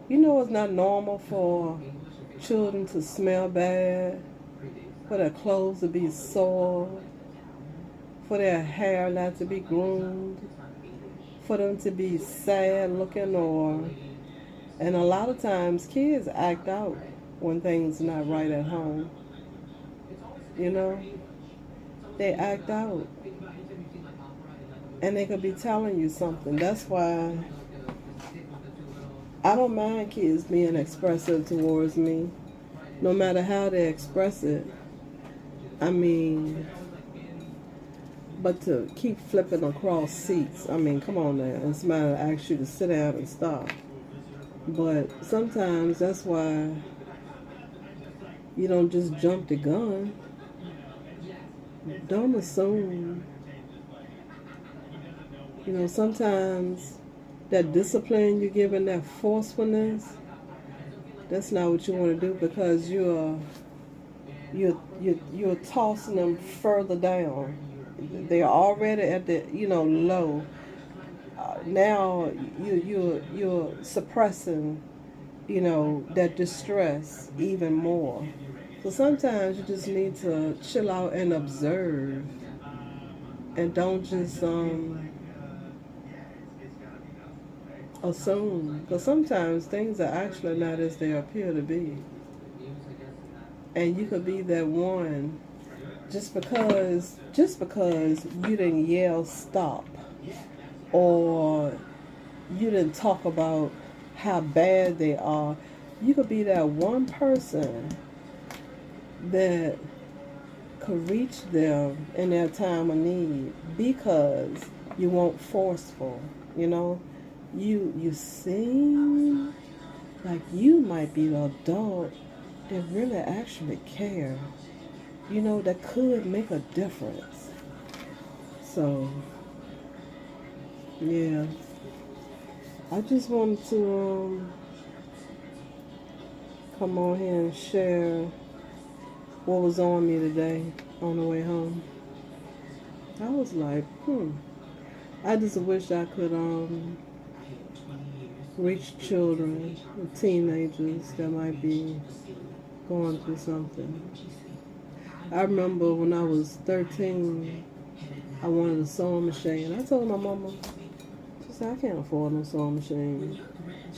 Speaker 1: You know it's not normal for children to smell bad, for their clothes to be soiled, for their hair not to be groomed, for them to be sad looking and a lot of times kids act out when things not right at home. You know, they act out. And they could be telling you something. That's why I don't mind kids being expressive towards me, no matter how they express it. I mean, but to keep flipping across seats, I mean, come on now. And somebody asks you to sit down and stop. But sometimes that's why you don't just jump the gun. Don't assume. You know, sometimes that discipline you're giving, that forcefulness, that's not what you want to do, because you're tossing them further down. They're already at the low. Now you're suppressing that distress even more. So sometimes you just need to chill out and observe, and don't just assume, because sometimes things are actually not as they appear to be. And you could be that one just because you didn't yell stop, or you didn't talk about how bad they are. You could be that one person that could reach them in their time of need, because you weren't forceful. You seem like you might be the adult that really actually care, that could make a difference. So yeah, I just wanted to come on here and share what was on me today on the way home. I was like, I just wish I could reach children, teenagers that might be going through something. I remember when I was 13, I wanted a sewing machine. I told my mama, she said, I can't afford no sewing machine.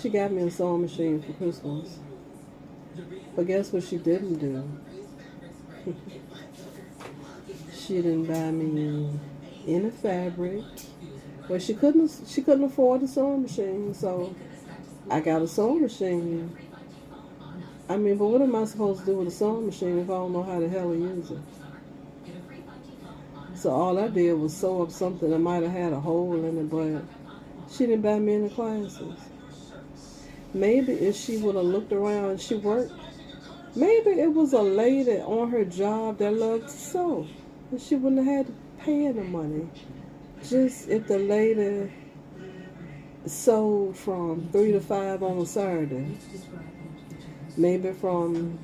Speaker 1: She got me a sewing machine for Christmas. But guess what she didn't do? She didn't buy me any fabric. Well, she couldn't afford a sewing machine, so I got a sewing machine. I mean, but what am I supposed to do with a sewing machine if I don't know how the hell to use it? So all I did was sew up something that might have had a hole in it, but she didn't buy me any classes. Maybe if she would have looked around and she worked, maybe it was a lady on her job that loved to sew, and she wouldn't have had to pay the money. Just if the lady sewed from 3 to 5 on a Saturday, maybe from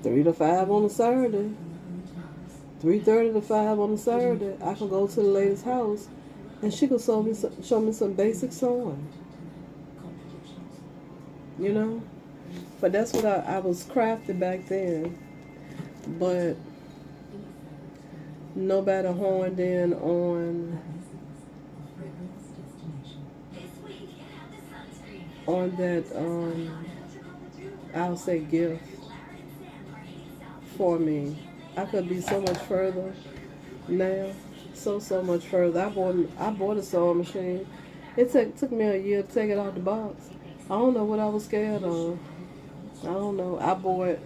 Speaker 1: 3 to 5 on a Saturday, 3:30 to 5 on a Saturday, I could go to the lady's house and she could show me some basic sewing. But that's what I was crafted back then. But nobody honed in on that I'll say gift for me. I could be so much further now, so much further. I bought a sewing machine. It took me a year to take it out the box. I don't know what I was scared of. I don't know. I bought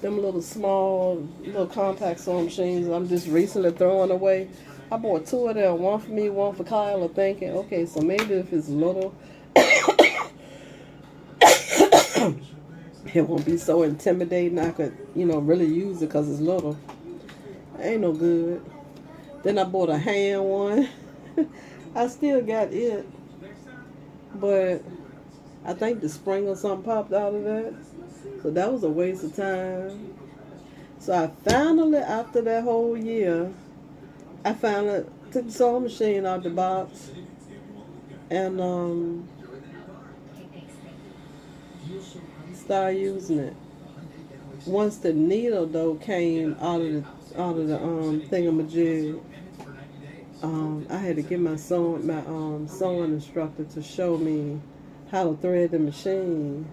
Speaker 1: them little small, little compact sewing machines I'm just recently throwing away I bought 2 of them, one for me, one for Kyle, thinking, okay, so maybe if it's little, it won't be so intimidating. I could, really use it because it's little. Ain't no good. Then I bought a hand one. I still got it, but I think the spring or something popped out of that. So that was a waste of time. So I finally, after that whole year, I finally took the sewing machine out the box and started using it. Once the needle though came out of the thingamajig, I had to get my sewing instructor to show me how to thread the machine.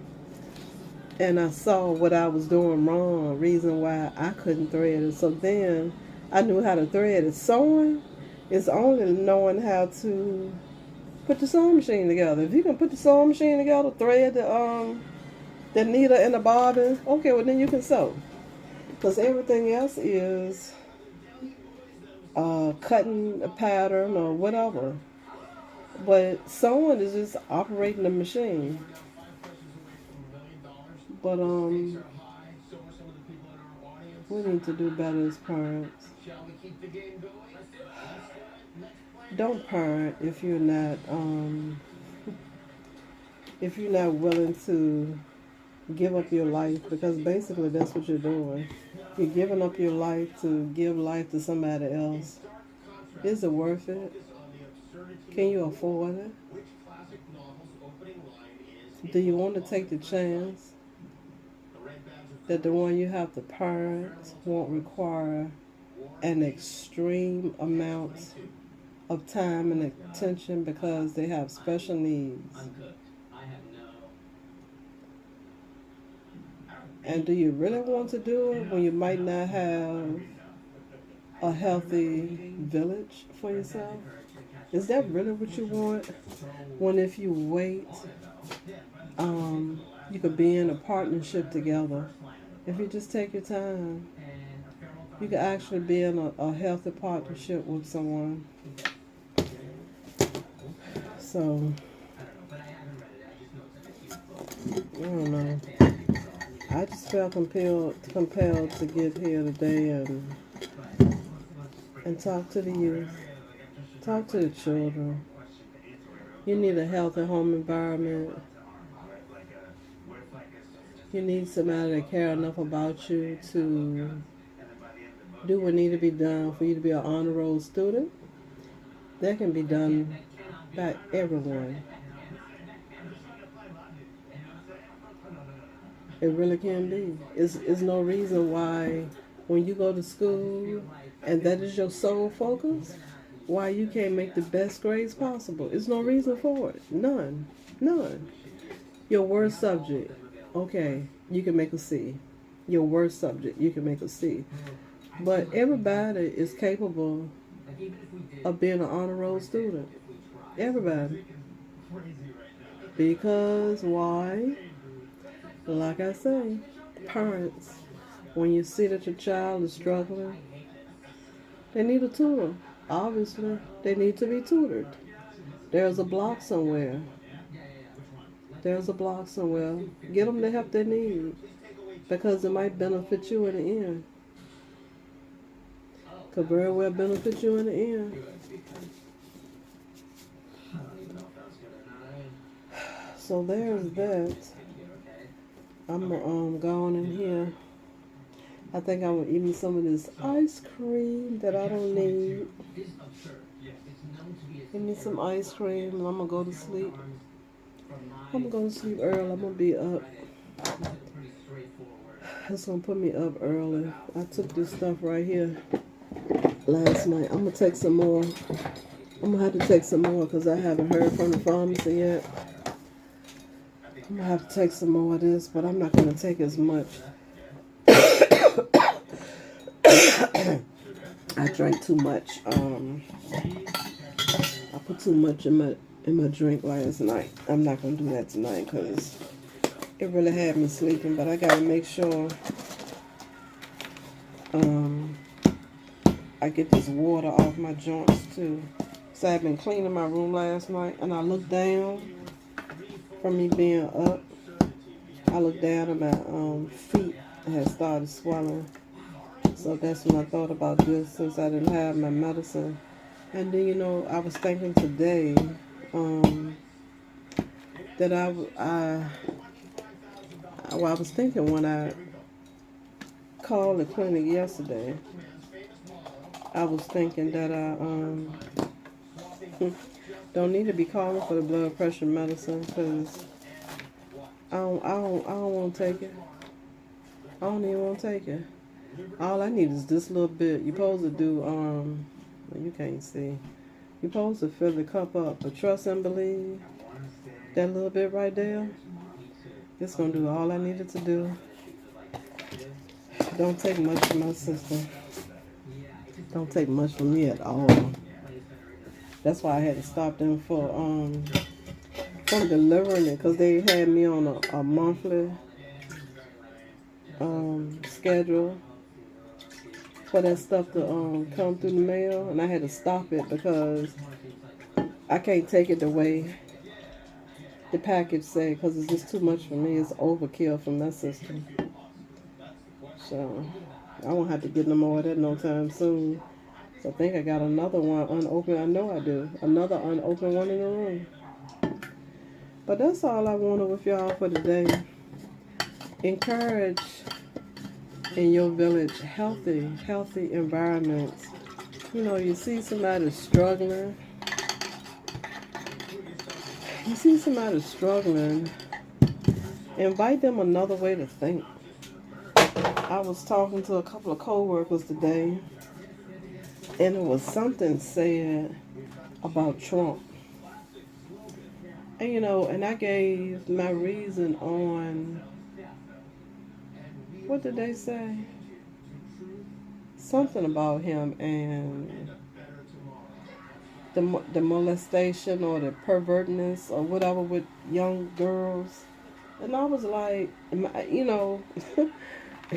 Speaker 1: And I saw what I was doing wrong, reason why I couldn't thread it. So then I knew how to thread it. Sewing is only knowing how to put the sewing machine together. If you can put the sewing machine together, thread the needle and the bobbin, okay, well then you can sew. Because everything else is cutting a pattern or whatever. But sewing is just operating the machine. But we need to do better as parents. Don't parent if you're not willing to give up your life, because basically that's what you're doing. You're giving up your life to give life to somebody else. Is it worth it? Can you afford it? Do you want to take the chance that the one you have to parent won't require an extreme amount of time and attention because they have special needs? And do you really want to do it when you might not have a healthy village for yourself? Is that really what you want? When if you wait, you could be in a partnership together. If you just take your time, you could actually be in a healthy partnership with someone. So, I don't know. I just felt compelled to get here today and talk to the youth, talk to the children. You need a healthy home environment. You need somebody to care enough about you to do what needs to be done for you to be an honor roll student. That can be done by everyone. It really can be. It's no reason why when you go to school and that is your sole focus, why you can't make the best grades possible. There's no reason for it. None. Your worst subject, okay, you can make a C. Your worst subject, you can make a C. But everybody is capable of being an honor roll student. Everybody. Because why? Like I say, parents, when you see that your child is struggling, they need a tutor. Obviously, they need to be tutored. There's a block somewhere. Get them the help they need, because it might benefit you in the end. Could very well benefit you in the end. So there's that. I'm going in here. I think I'm gonna eat me some of this ice cream that I don't need. Give me some ice cream and I'm gonna go to sleep. I'm gonna go to sleep early. I'm gonna be up. That's gonna put me up early. I took this stuff right here last night. I'm gonna take some more. I'm gonna have to take some more because I haven't heard from the pharmacy yet. I'm gonna have to take some more of this, but I'm not gonna take as much. I drank too much. I put too much in my drink last night. I'm not gonna do that tonight because it really had me sleeping. But I gotta make sure I get this water off my joints too. So I've been cleaning my room last night, and I looked down from me being up. I looked down and my feet had started swelling. So that's when I thought about this, since I didn't have my medicine. And then, I was thinking today that I was thinking when I called the clinic yesterday, I was thinking that I don't need to be calling for the blood pressure medicine, because I don't want to take it. I don't even want to take it. All I need is this little bit. You're supposed to do well, you can't see. You're supposed to fill the cup up, but trust and believe. That little bit right there, it's gonna do all I needed to do. Don't take much from my system. Don't take much from me at all. That's why I had to stop them from delivering it, because they had me on a monthly schedule for that stuff to come through the mail, and I had to stop it because I can't take it the way the package say, because it's just too much for me. It's overkill for my system. So I won't have to get no more of that no time soon. So I think I got another one unopened. I know I do. Another unopened one in the room. But that's all I wanted with y'all for today. Encourage in your village healthy environments. You see somebody struggling. Invite them another way to think. I was talking to a couple of co-workers today, and it was something said about Trump. And and I gave my reason on, what did they say? Something about him and the molestation or the pervertness or whatever with young girls. And I was like,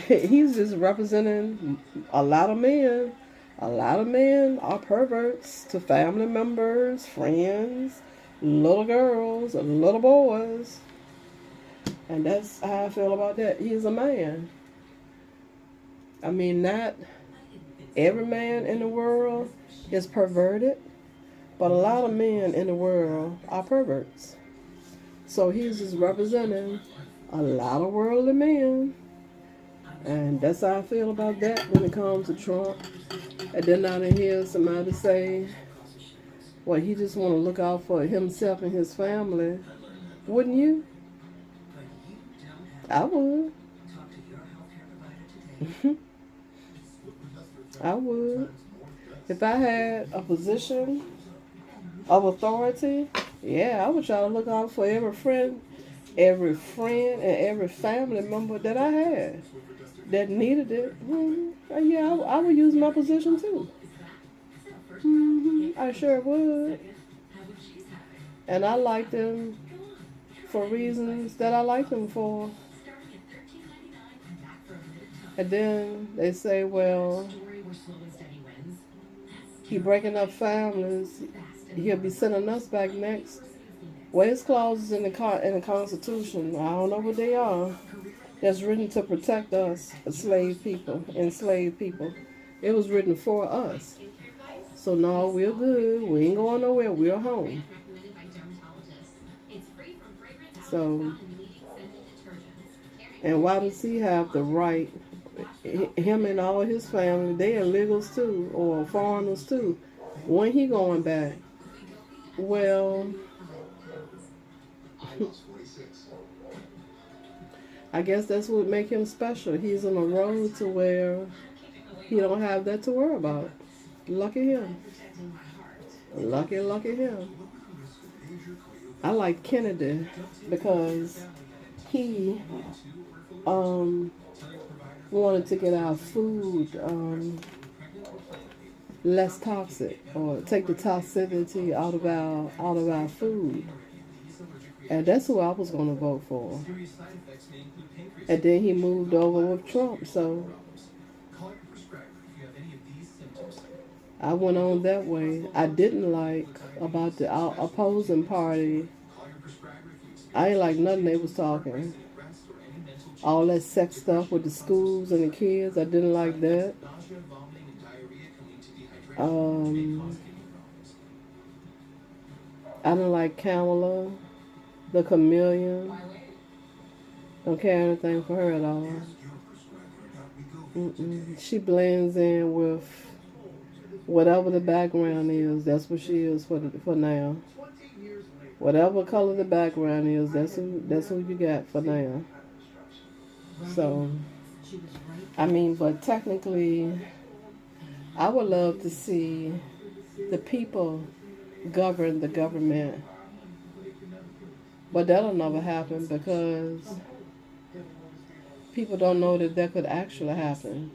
Speaker 1: he's just representing a lot of men. A lot of men are perverts to family members, friends, little girls, and little boys. And that's how I feel about that. He's a man. I mean, not every man in the world is perverted, but a lot of men in the world are perverts. So he's just representing a lot of worldly men. And that's how I feel about that when it comes to Trump. And then I didn't hear somebody say, well, he just want to look out for himself and his family. Wouldn't you? I would. I would. If I had a position of authority, yeah, I would try to look out for every friend and every family member that I had that needed it. Yeah, I would use my position too. I sure would. And I like them for reasons that I like them for. And then they say, well, he breaking up families. He'll be sending us back next. Well, his clauses in the Constitution, I don't know what they are, that's written to protect us, enslaved people. It was written for us. So no, we're good. We ain't going nowhere. We're home. So, and why does he have the right? Him and all his family, they illegals too, or foreigners too. When he going back? Well, I guess that's what make him special. He's on a road to where he don't have that to worry about. Lucky him. Lucky him. I like Kennedy because he wanted to get our food less toxic, or take the toxicity out of our food. And that's who I was going to vote for. And then he moved over with Trump. So I went on that way. I didn't like about the opposing party. I ain't like nothing they was talking. All that sex stuff with the schools and the kids, I didn't like that. I didn't like Kamala, the chameleon. Don't care anything for her at all. She blends in with whatever the background is. That's what she is for now. Whatever color the background is, that's who you got for now. So, I mean, but technically, I would love to see the people govern the government. But that'll never happen because people don't know that could actually happen.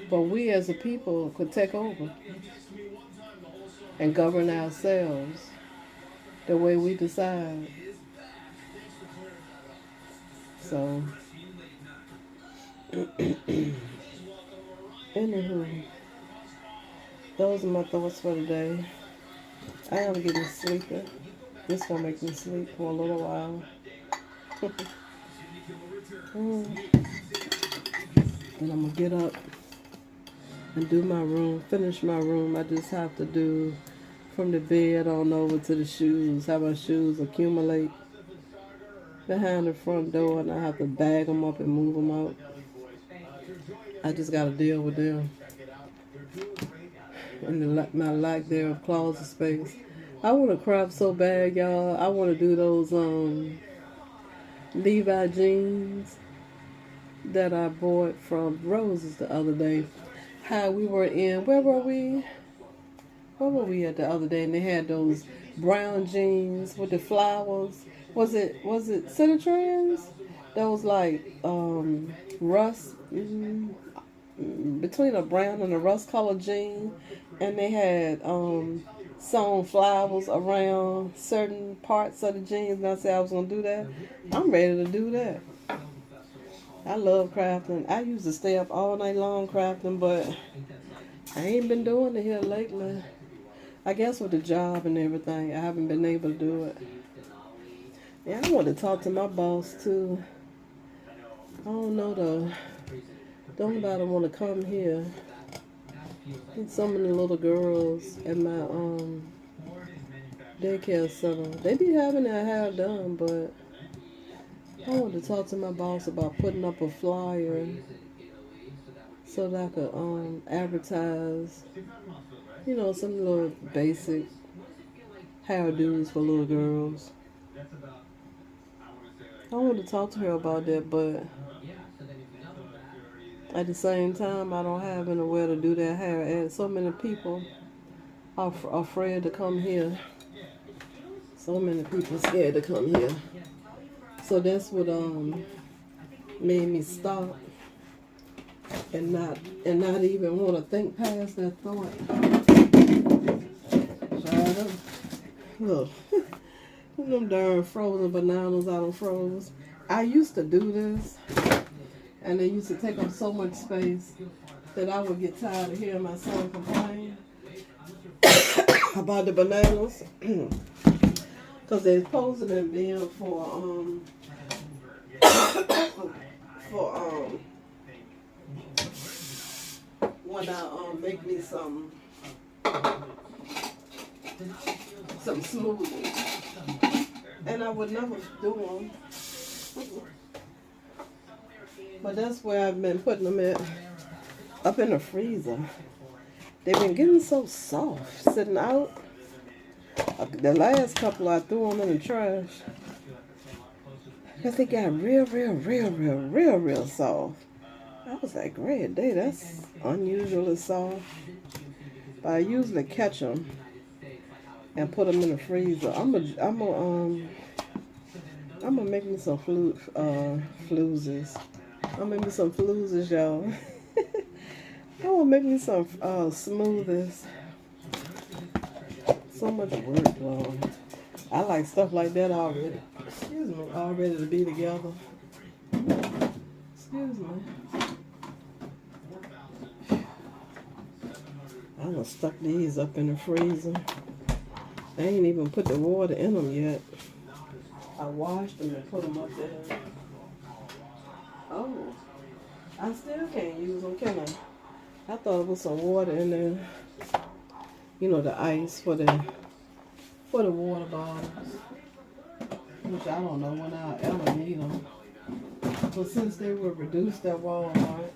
Speaker 1: But we as a people could take over and govern ourselves the way we decide. So, anywho, those are my thoughts for today. I am getting sleepy. This gonna make me sleep for a little while. And I'm gonna get up and do my room, finish my room. I just have to do from the bed on over to the shoes. How my shoes accumulate behind the front door, and I have to bag them up and move them out. I just gotta deal with them and my lack there of closet space. I want to crop so bad, y'all. I want to do those Levi jeans that I bought from Rose's the other day. How we were in, where were we? Where were we at the other day? And they had those brown jeans with the flowers. Was it City Trends? Those like rust, between a brown and a rust colored jean, and they had sewn flowers around certain parts of the jeans. And I said I was gonna do that. I'm ready to do that. I love crafting. I used to stay up all night long crafting, but I ain't been doing it here lately. I guess with the job and everything, I haven't been able to do it. Yeah, I want to talk to my boss too. I don't know though. Don't nobody want to come here. And some of the little girls at my daycare center, they be having their hair done, but I want to talk to my boss about putting up a flyer so that I could advertise, you know, some little basic hairdos for little girls. I want to talk to her about that, but at the same time, I don't have anywhere to do that hair. And so many people are afraid to come here. So many people scared to come here. So that's what made me stop and not even want to think past that thought. Look, them darn frozen bananas I done froze. I used to do this, and they used to take up so much space that I would get tired of hearing my son complain about the bananas. Because they're supposed to be being for when I make me some smoothies, and I would never do them. But that's where I've been putting them at, up in the freezer. They've been getting so soft sitting out. The last couple I threw them in the trash because they got real soft. I was like, great day, that's unusually soft. But I usually catch them and put them in the freezer. I'm gonna make me some floozies. I'm gonna make me some floozies, y'all. I'm gonna make me some smoothies. So much work, Lord. I like stuff like that already. Excuse me, all ready to be together. Excuse me. I done stuck these up in the freezer. I ain't even put the water in them yet. I washed them and put them up there. Oh, I still can't use them, can I? I thought it was some water in there. You know, the ice for the water bottles. Which I don't know when I'll ever need them. But since they were reduced at Walmart,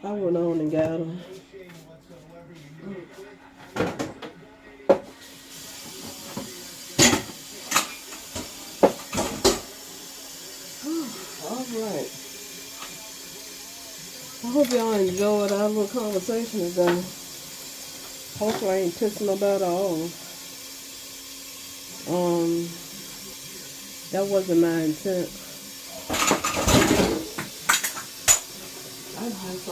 Speaker 1: I went on and got them. Alright. I hope y'all enjoyed our little conversation today. Hopefully I ain't pissing nobody off. That wasn't my intent. I just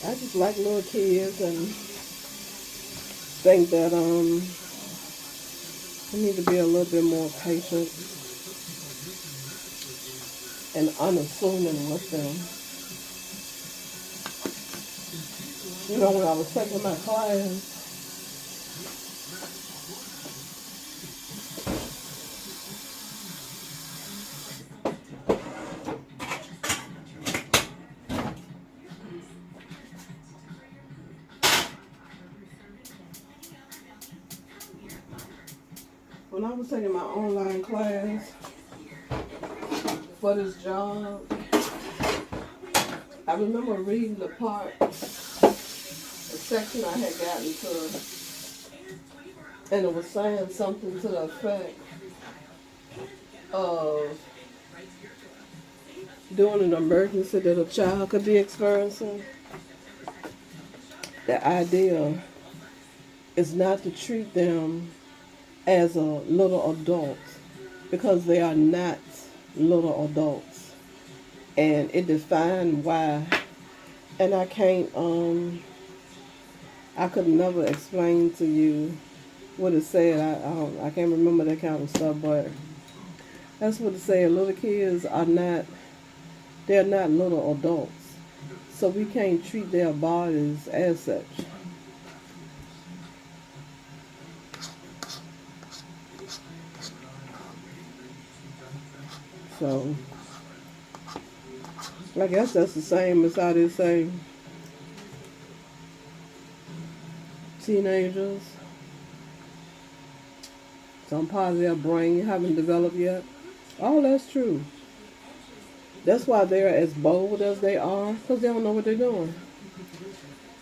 Speaker 1: I just like little kids and think that I need to be a little bit more patient and unassuming with them. You know, when I was taking my class, when I was taking my online class for this job, I remember reading the section I had gotten to, and it was saying something to the effect of during an emergency that a child could be experiencing, the idea is not to treat them as a little adult, because they are not little adults, and it defined why. And I can't I could never explain to you what it said. I can't remember that kind of stuff, but that's what it said. Little kids they're not little adults, so we can't treat their bodies as such. So I guess that's the same as how they say teenagers, some part of their brain haven't developed yet. Oh, that's true. That's why they're as bold as they are, because they don't know what they're doing.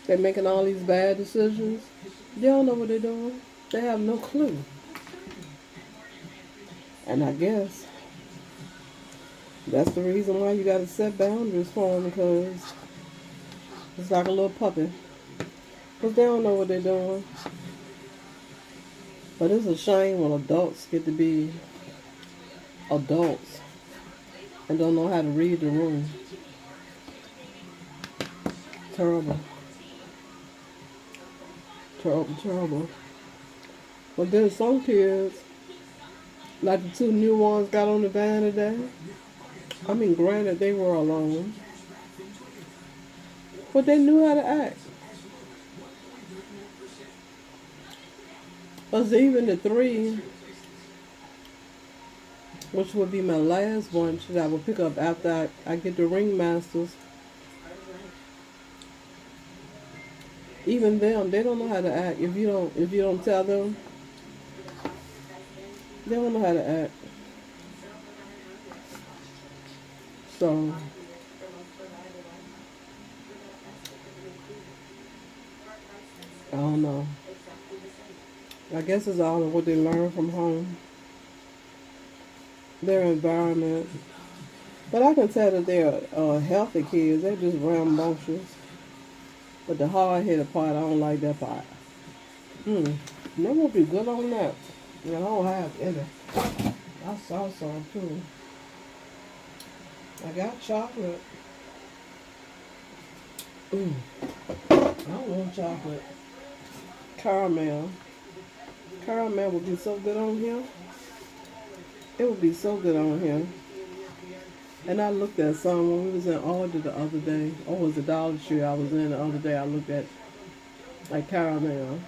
Speaker 1: They're making all these bad decisions. They don't know what they're doing. They have no clue. And I guess that's the reason why you got to set boundaries for them, because it's like a little puppy. Because they don't know what they're doing. But it's a shame when adults get to be adults and don't know how to read the room. Terrible. Terrible, terrible. But then some kids, like the two new ones got on the van today. I mean, granted, they were alone, but they knew how to act. Because even the three, which would be my last bunch that I will pick up after I get the ringmasters, even them, they don't know how to act. If you don't tell them, they don't know how to act. So I don't know. I guess it's all of what they learn from home, their environment. But I can tell that they're healthy kids. They're just rambunctious. But the hard-headed part, I don't like that part. That would be good on that. Yeah, I don't have any. I saw some too. I got chocolate. I don't want chocolate. caramel. Caramel would be so good on here. It would be so good on here. And I looked at some when we was in Aldi the other day. Or was it Dollar Tree I was in the other day? I looked at like caramel.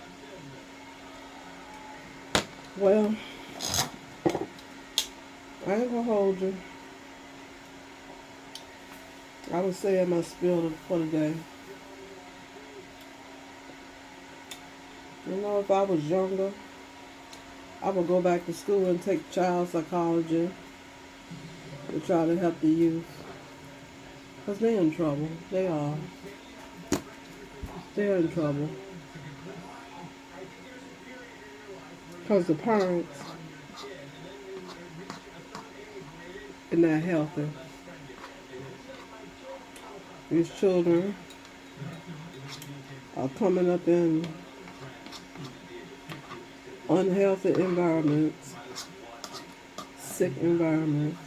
Speaker 1: Well, I ain't gonna hold you. I was saying my spiel for the day. You know, if I was younger, I would go back to school and take child psychology to try to help the youth. Because they're in trouble. They are. They're in trouble. Because the parents are not healthy. These children are coming up in unhealthy environments, sick environments.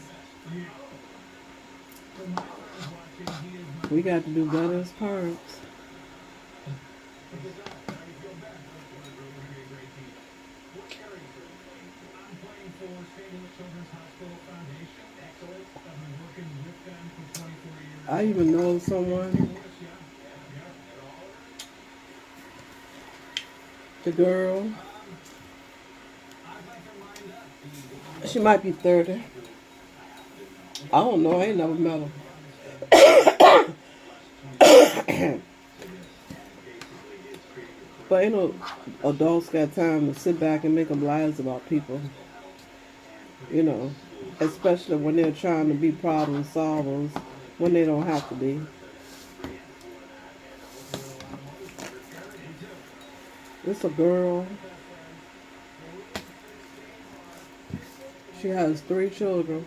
Speaker 1: We got to do better as parents. I even know someone, the girl, she might be 30. I don't know, I ain't never met her. But ain't no adults got time to sit back and make them lies about people. You know, especially when they're trying to be problem solvers when they don't have to be. It's a girl. She has 3 children.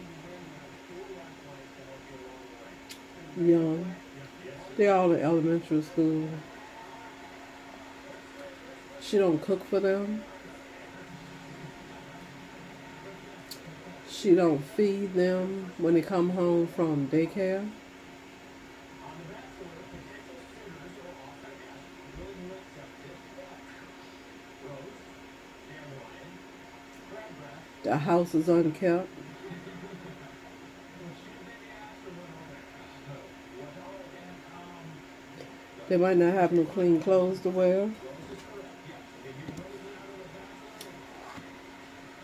Speaker 1: Young. They're all in elementary school. She don't cook for them. She don't feed them when they come home from daycare. The house is unkept. They might not have no clean clothes to wear.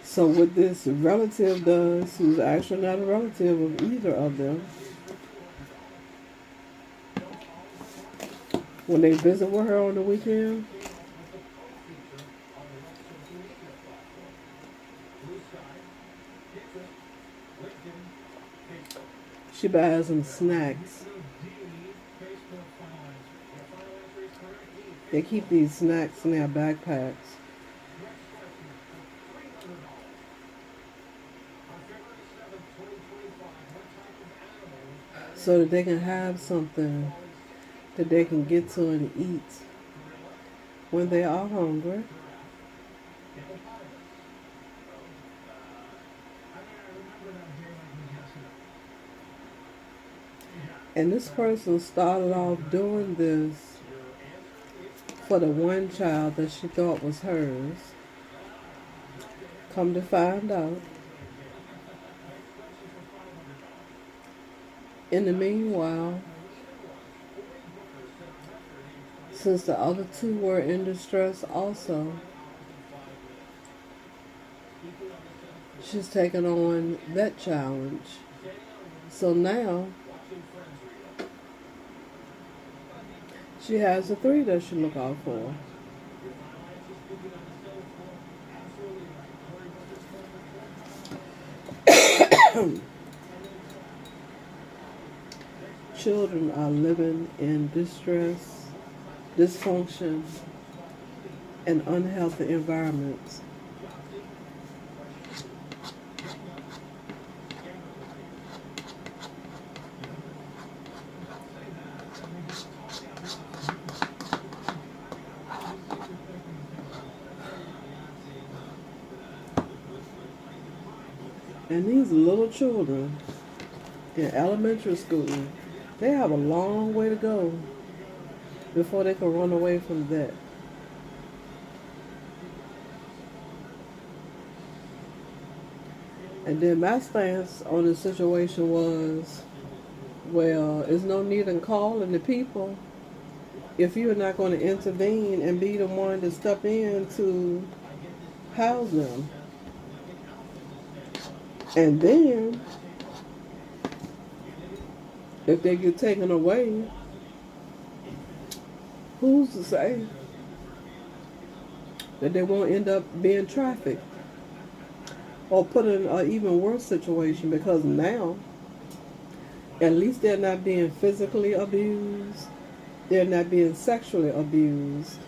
Speaker 1: So what this relative does, who's actually not a relative of either of them, when they visit with her on the weekend, she buys them snacks. They keep these snacks in their backpacks. So that they can have something that they can get to and eat when they are hungry. And this person started off doing this for the one child that she thought was hers. Come to find out, in the meanwhile, since the other 2 were in distress also, she's taken on that challenge. So now, she has the 3 that she look out for. Children are living in distress, dysfunction, and unhealthy environments. And these little children in elementary school, they have a long way to go before they can run away from that. And then my stance on the situation was, well, there's no need in calling the people if you're not going to intervene and be the one to step in to house them. And then, if they get taken away, who's to say that they won't end up being trafficked or put in an even worse situation? Because now, at least they're not being physically abused, they're not being sexually abused,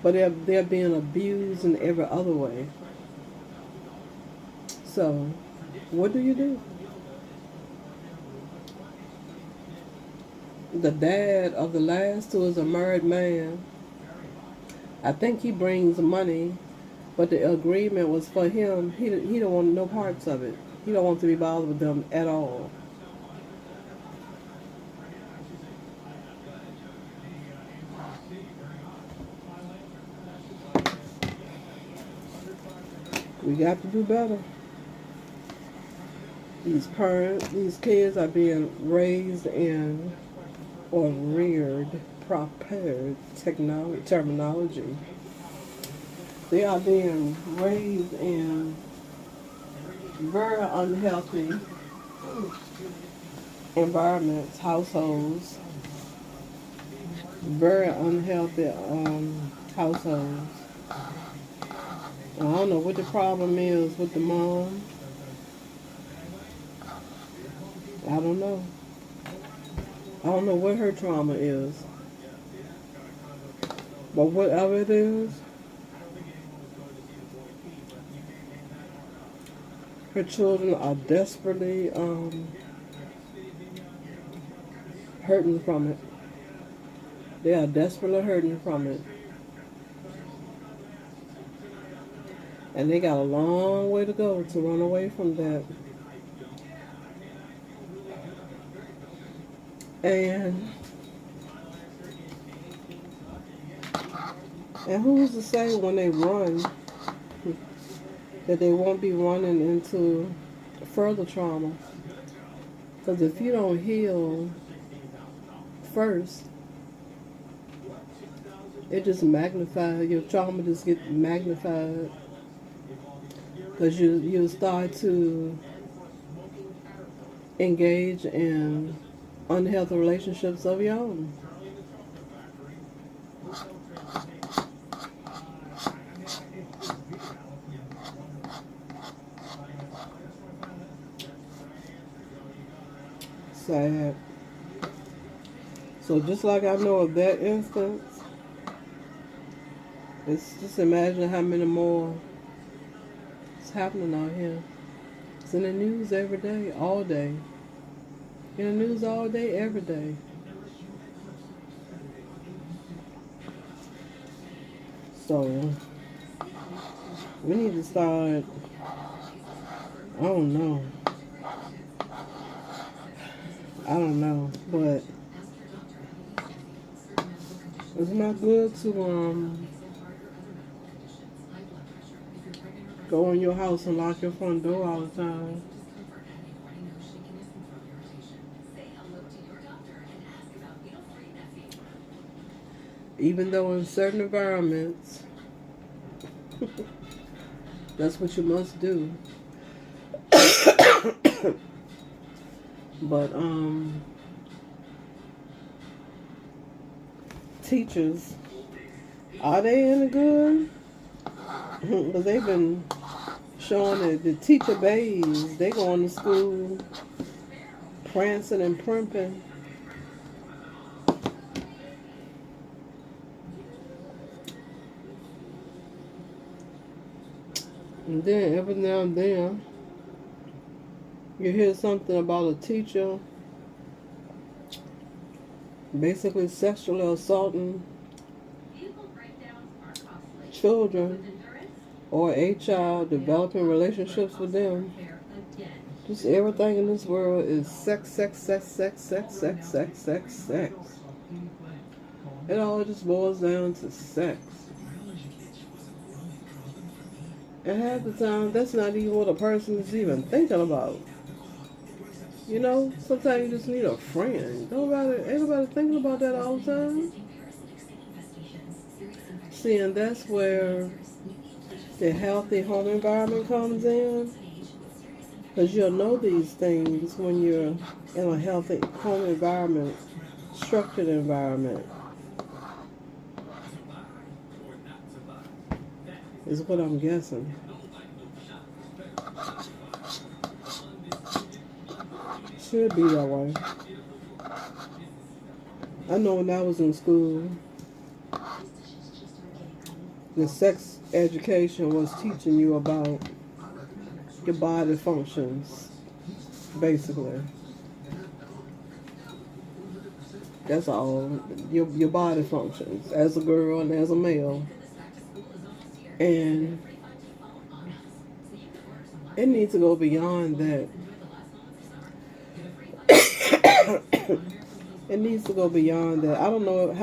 Speaker 1: but they're being abused in every other way. So, what do you do? The dad of the last two is a married man. I think he brings money, but the agreement was for him. He don't want no parts of it. He don't want to be bothered with them at all. We got to do better. These kids are being raised in or reared, prepared terminology. They are being raised in very unhealthy environments, households, very unhealthy households. I don't know what the problem is with the mom. I don't know. I don't know what her trauma is. But whatever it is, her children are desperately hurting from it. They are desperately hurting from it. And they got a long way to go to run away from that. And who's to say when they run that they won't be running into further trauma? Because if you don't heal first, it just magnifies, your trauma just gets magnified. Because you start to engage in unhealthy relationships of your own. Sad. So just like I know of that instance, it's just imagine how many more is happening out here. It's in the news every day, all day. In the news all day, every day. So, we need to start, I don't know, but it's not good to go in your house and lock your front door all the time. Even though in certain environments, that's what you must do. But teachers, are they any good? Because they've been showing that the teacher bays, they going to school prancing and primping. And then every now and then, you hear something about a teacher basically sexually assaulting children or a child, developing relationships with them. Just everything in this world is sex, sex, sex, sex, sex, sex, sex, sex, sex. It all just boils down to sex. And half the time, that's not even what a person is even thinking about. You know, sometimes you just need a friend. Ain't nobody thinking about that all the time. See, and that's where the healthy home environment comes in. Because you'll know these things when you're in a healthy home environment, structured environment, is what I'm guessing. Should be that way. I know when I was in school, the sex education was teaching you about your body functions, basically. That's all. Your body functions as a girl and as a male. And it needs to go beyond that. It needs to go beyond that. I don't know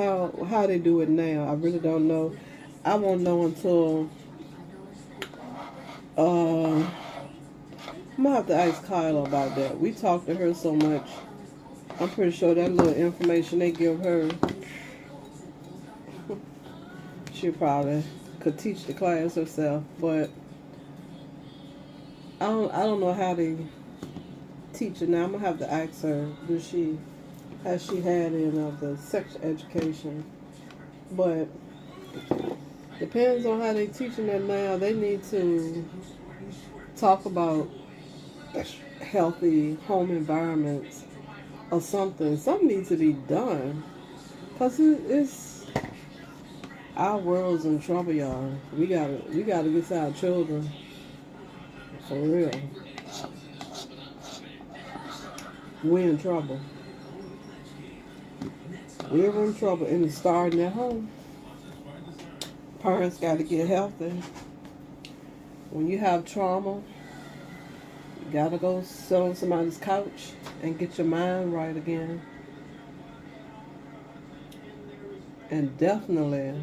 Speaker 1: how they do it now. I really don't know. I won't know until I'm gonna have to ask Kyla about that. We talked to her so much. I'm pretty sure that little information they give her, she probably could teach the class herself. But I don't know how they teach it now. I'm gonna have to ask her. Has she had any of the sex education? But depends on how they teaching it now. They need to talk about healthy home environments or something. Something needs to be done. Because it's our world's in trouble, y'all. We gotta get to our children. For real. We're in trouble. We're in trouble, and it's starting at home. Parents got to get healthy. When you have trauma, you got to go sit on somebody's couch and get your mind right again. And definitely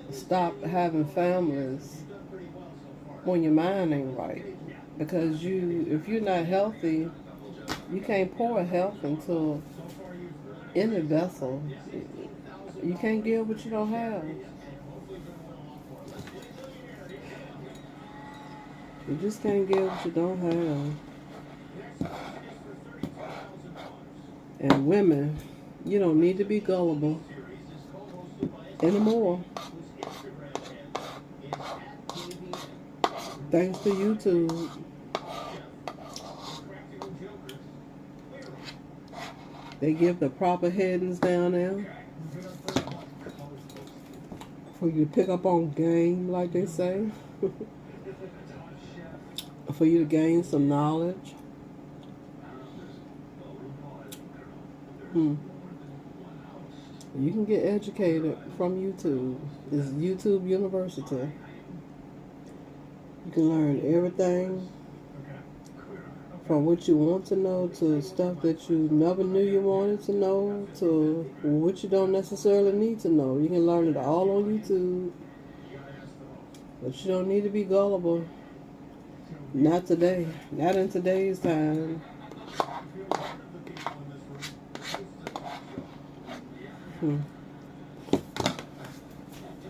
Speaker 1: stop having families when your mind ain't right. Because if you're not healthy, you can't pour health into any vessel. You can't give what you don't have. You just can't give what you don't have. And women, you don't need to be gullible anymore. Thanks to YouTube. They give the proper headings down there for you to pick up on game, like they say. For you to gain some knowledge. You can get educated from YouTube. It's YouTube University. You can learn everything from what you want to know to stuff that you never knew you wanted to know to what you don't necessarily need to know. You can learn it all on YouTube. But you don't need to be gullible. Not today. Not in today's time.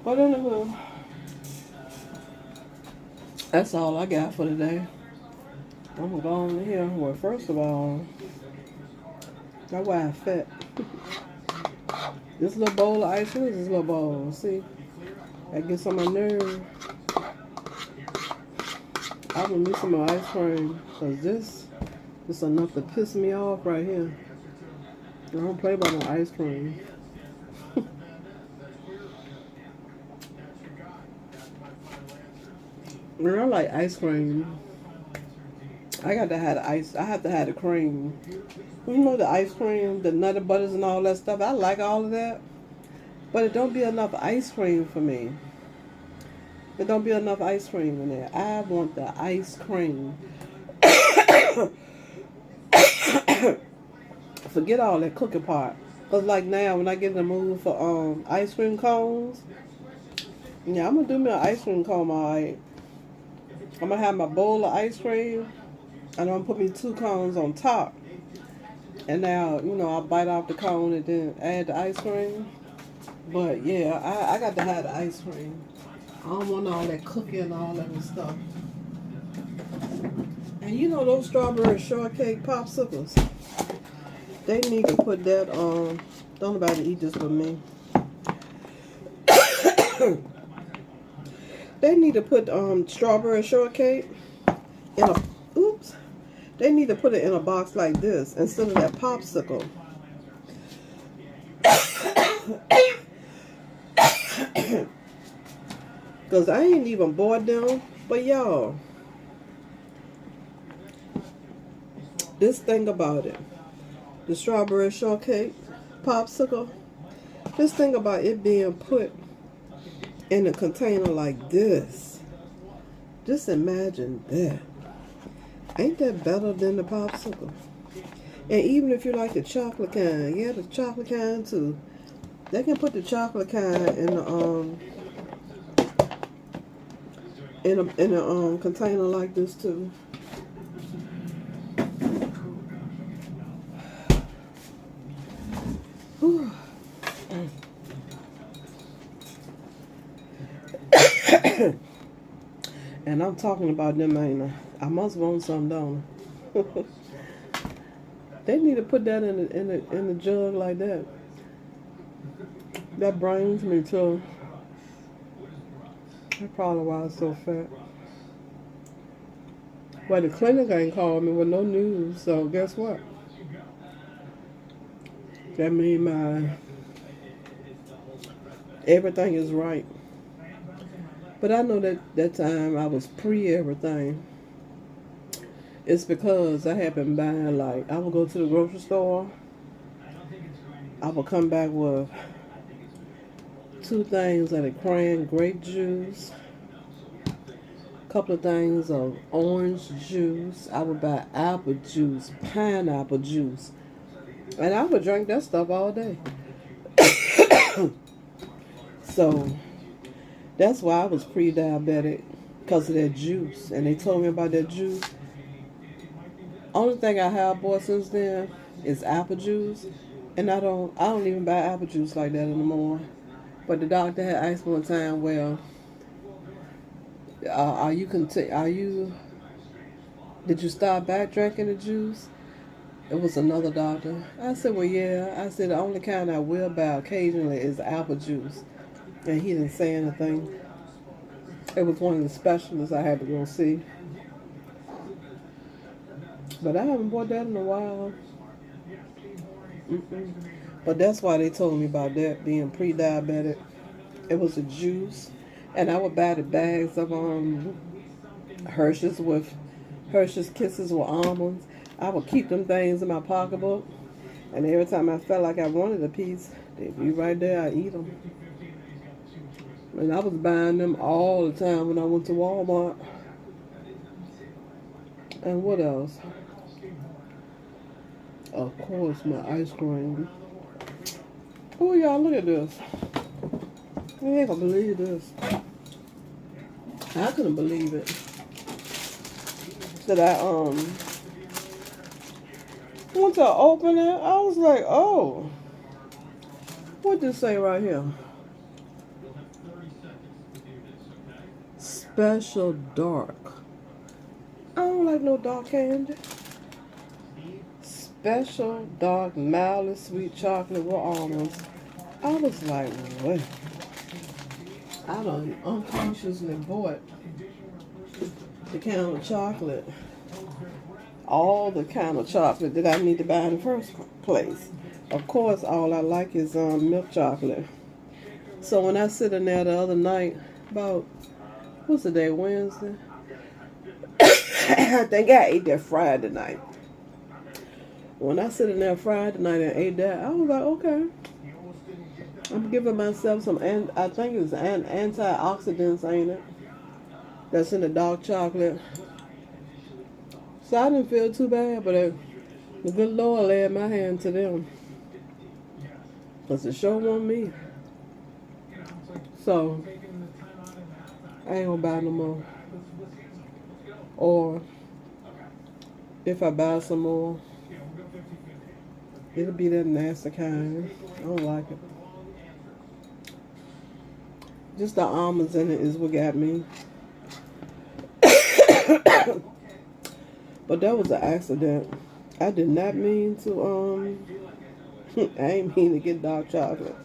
Speaker 1: But anyway, that's all I got for today. I'm gonna go on here. Well, first of all, that's why I'm fat. This little bowl of ice cream is this little bowl. See? That gets on my nerve. I'm gonna need some more ice cream. Because this is enough to piss me off right here. I don't play about no ice cream. When I like ice cream, I got to have the ice. I have to have the cream. You know the ice cream, the nutty butters and all that stuff. I like all of that, but it don't be enough ice cream for me. It don't be enough ice cream in there. I want the ice cream. Forget all that cooking part. Cause like now, when I get in the mood for ice cream cones, yeah, I'm gonna do me an ice cream cone, alright. I'm gonna have my bowl of ice cream, and I'm gonna put me 2 cones on top. And now, I'll bite off the cone and then add the ice cream. But yeah, I got to have the ice cream. I don't want all that cookie and all that stuff. And those strawberry shortcake popsicles, they need to put that on. Don't nobody eat this but me. They need to put strawberry shortcake in a They need to put it in a box like this instead of that popsicle. Because I ain't even bought them. But y'all, this thing about it, the strawberry shortcake popsicle, this thing about it being put in a container like this, just imagine that. Ain't that better than the popsicle? And even if you like the chocolate kind, yeah, the chocolate kind too. They can put the chocolate kind in a container like this too. And I'm talking about them, ain't I? I must want some, don't I? They need to put that in the jug like that. That brings me to. That's probably why I'm so fat. Well, the clinic ain't called me with no news, so guess what? That means everything is right. But I know that time I was pre-everything. It's because I had been buying, like, I would go to the grocery store. I would come back with 2 things of the cran grape juice, a couple of things of orange juice. I would buy apple juice, pineapple juice, and I would drink that stuff all day. So that's why I was pre-diabetic, because of that juice. And they told me about that juice. Only thing I have bought since then is apple juice, and I don't even buy apple juice like that anymore. But the doctor had asked me one time, well, did you start back drinking the juice? It was another doctor. I said, well, yeah. I said, the only kind I will buy occasionally is apple juice. And he didn't say anything. It was one of the specialists I had to go see. But I haven't bought that in a while. But that's why they told me about that, being pre-diabetic. It was a juice. And I would buy the bags of Hershey's Kisses with almonds. I would keep them things in my pocketbook. And every time I felt like I wanted a piece, they'd be right there. I'd eat them. And I was buying them all the time when I went to Walmart. And what else? Of course, my ice cream. Oh, y'all, look at this. You ain't gonna believe this. I couldn't believe it. That I went to open it. I was like, oh. What does it say right here? Special dark. I don't like no dark candy. Special dark, mildly sweet chocolate with almonds. I was like, what? I done unconsciously bought the kind of chocolate. All the kind of chocolate that I need to buy in the first place. Of course, all I like is milk chocolate. So when I sit in there the other night, about, what's the day, Wednesday? I think I ate that Friday night. When I sit in there Friday night and ate that, I was like, okay. I'm giving myself some, I think it's antioxidants, ain't it? That's in the dark chocolate. So I didn't feel too bad, but the good Lord led my hand to them. Because it sure wasn't me. So, I ain't gonna buy no more. Or if I buy some more, it'll be that nasty kind. I don't like it. Just the almonds in it is what got me. But that was an accident. I did not mean to, I ain't mean to get dark chocolate.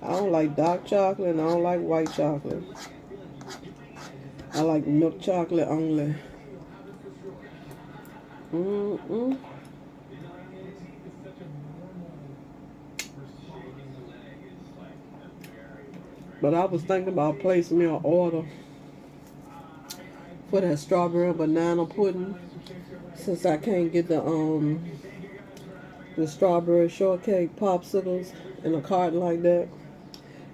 Speaker 1: I don't like dark chocolate and I don't like white chocolate. I like milk chocolate only. But I was thinking about placing me an order for that strawberry banana pudding, since I can't get the strawberry shortcake popsicles in a carton like that.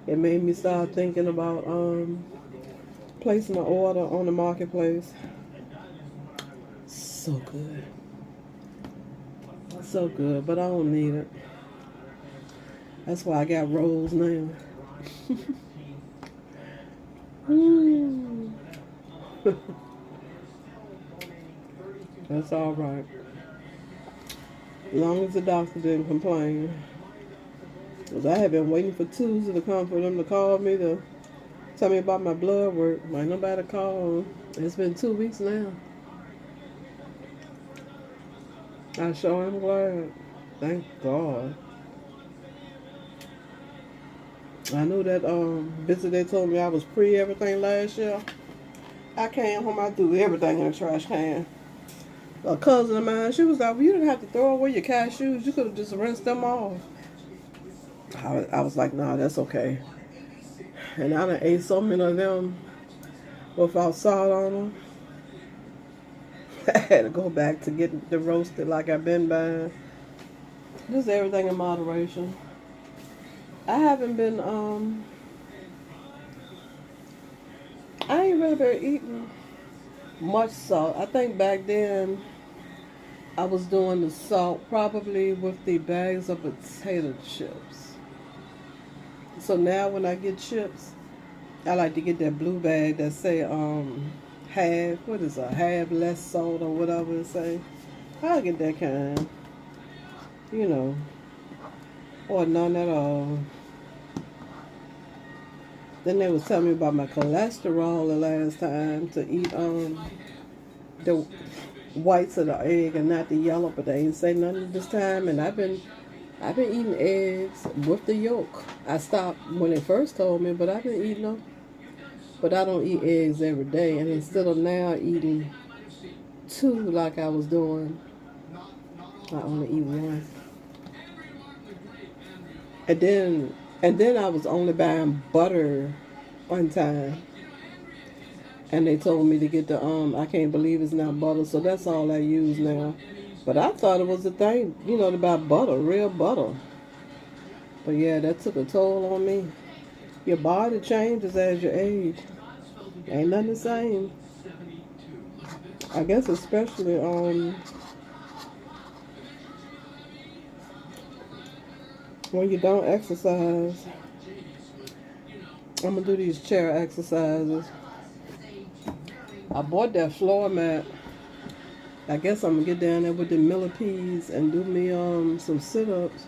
Speaker 1: It made me start thinking about placing an order on the marketplace. So good. So good, but I don't need it. That's why I got rolls now. That's all right. As long as the doctor didn't complain. Because I have been waiting for Tuesday to come for them to call me to tell me about my blood work. Ain't nobody called. It's been 2 weeks now. I sure am glad. Thank God. I knew that visit they told me I was pre everything last year. I came home, I threw everything in the trash can. A cousin of mine, she was like, well, you didn't have to throw away your cashews. You could have just rinsed them off. I was like, nah, that's okay. And I done ate so many of them without salt on them. I had to go back to get the roasted like I've been buying. Just everything in moderation. I haven't been, I ain't really been eating much salt. I think back then I was doing the salt probably with the bags of potato chips. So now when I get chips, I like to get that blue bag that say half less salt or whatever it say. I'll get that kind, or none at all. Then they was telling me about my cholesterol the last time, to eat the whites of the egg and not the yellow, but they ain't say nothing this time. And I've been eating eggs with the yolk. I stopped when they first told me, but I've been eating them. But I don't eat eggs every day, and instead of now eating 2 like I was doing, I only eat 1. And then I was only buying butter one time. And they told me to get the, I can't believe it's not butter, so that's all I use now. But I thought it was a thing, to buy butter, real butter. But yeah, that took a toll on me. Your body changes as you age. Ain't nothing the same. I guess especially, when you don't exercise. I'm going to do these chair exercises. I bought that floor mat. I guess I'm going to get down there with the millipedes and do me some sit-ups.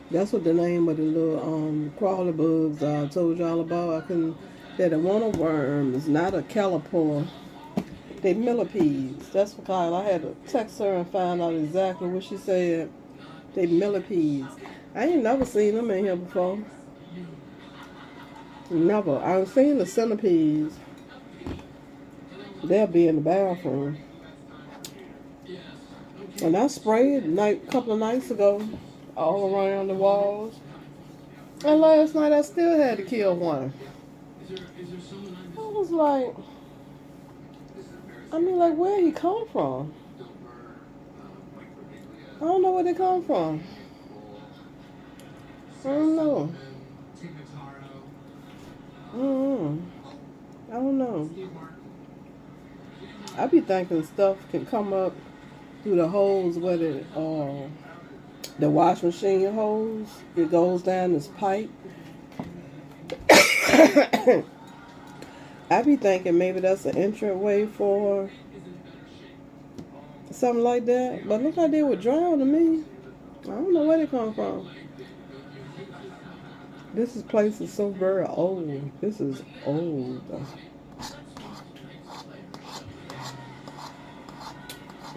Speaker 1: That's what the name of the little crawler bugs I told y'all about. They're the one worms, not a caterpillar. They millipedes. That's what I had to text her and find out exactly what she said. They millipedes. I ain't never seen them in here before. Never. I've seen the centipedes. They'll be in the bathroom. And I sprayed a couple of nights ago all around the walls. And last night I still had to kill one. I was like, where he come from? I don't know where they come from. I don't know. I don't know. I be thinking stuff can come up through the holes where the wash machine hose. It goes down this pipe. I be thinking maybe that's an entryway for something like that. But look like they were drowned to me. I don't know where they come from. This place is so very old. This is old.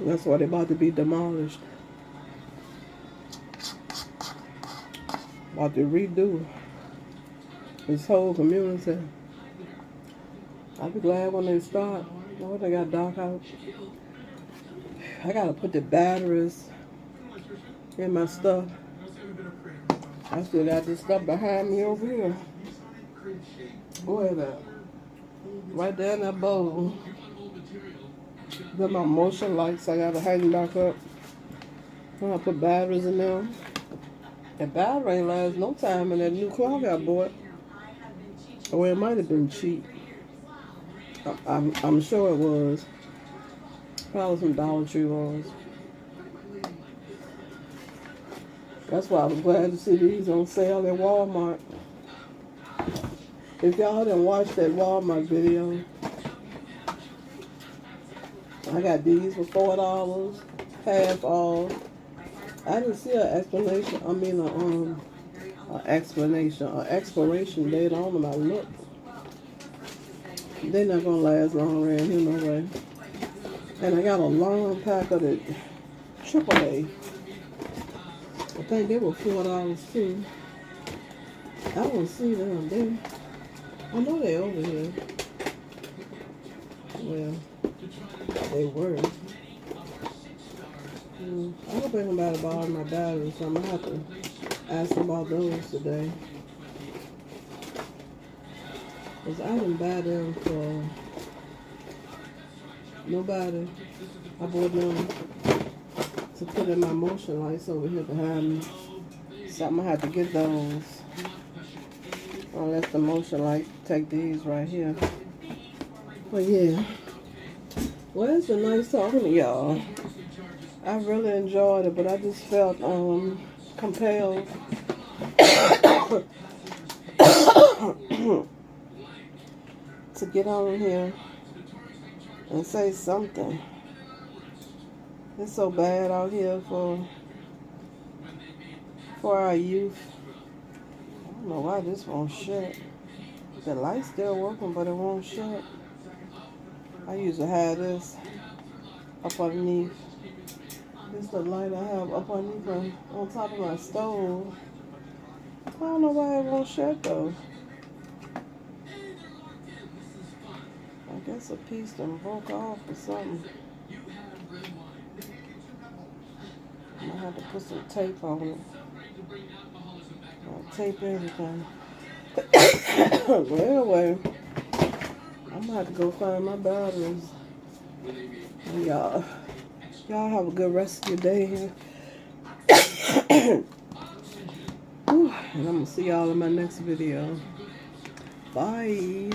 Speaker 1: That's why they're about to be demolished. About to redo this whole community. I'll be glad when they start. Oh, they got dark out. I gotta put the batteries in my stuff. I still got this stuff behind me over here. Where that? Right there in that bowl. Then my motion lights, I gotta hang back up. I put batteries in there. The battery ain't last no time in that new clock I bought. Or it might have been cheap. I'm sure it was. Probably some Dollar Tree ones. That's why I was glad to see these on sale at Walmart. If y'all didn't watch that Walmart video, I got these for $4, half off. I didn't see an explanation. I mean, an expiration date on them. I looked. They're not gonna last long around here, no way. And I got a long pack of the AAA. I think they were $4 too. I don't see them. I know they over here. Well, they were. I hope ain't nobody borrow my batteries, so I'm gonna have to ask about those today. Cause I didn't buy them for nobody. I bought them to put in my motion lights over here behind me. So I'm gonna have to get those. Unless the motion light take these right here. But yeah. Well, it's been nice talking to y'all. I really enjoyed it, but I just felt compelled to get on here and say something. It's so bad out here for our youth. I don't know why this won't shut. The light's still working, but it won't shut. I usually have this up underneath. This is the light I have up underneath on top of my stove. I don't know why it won't shut though. I guess a piece done broke off or something. I might have to put some tape on it. I'll tape everything. Well, anyway, I'm gonna have to go find my batteries. And y'all have a good rest of your day here. And I'm gonna see y'all in my next video. Bye.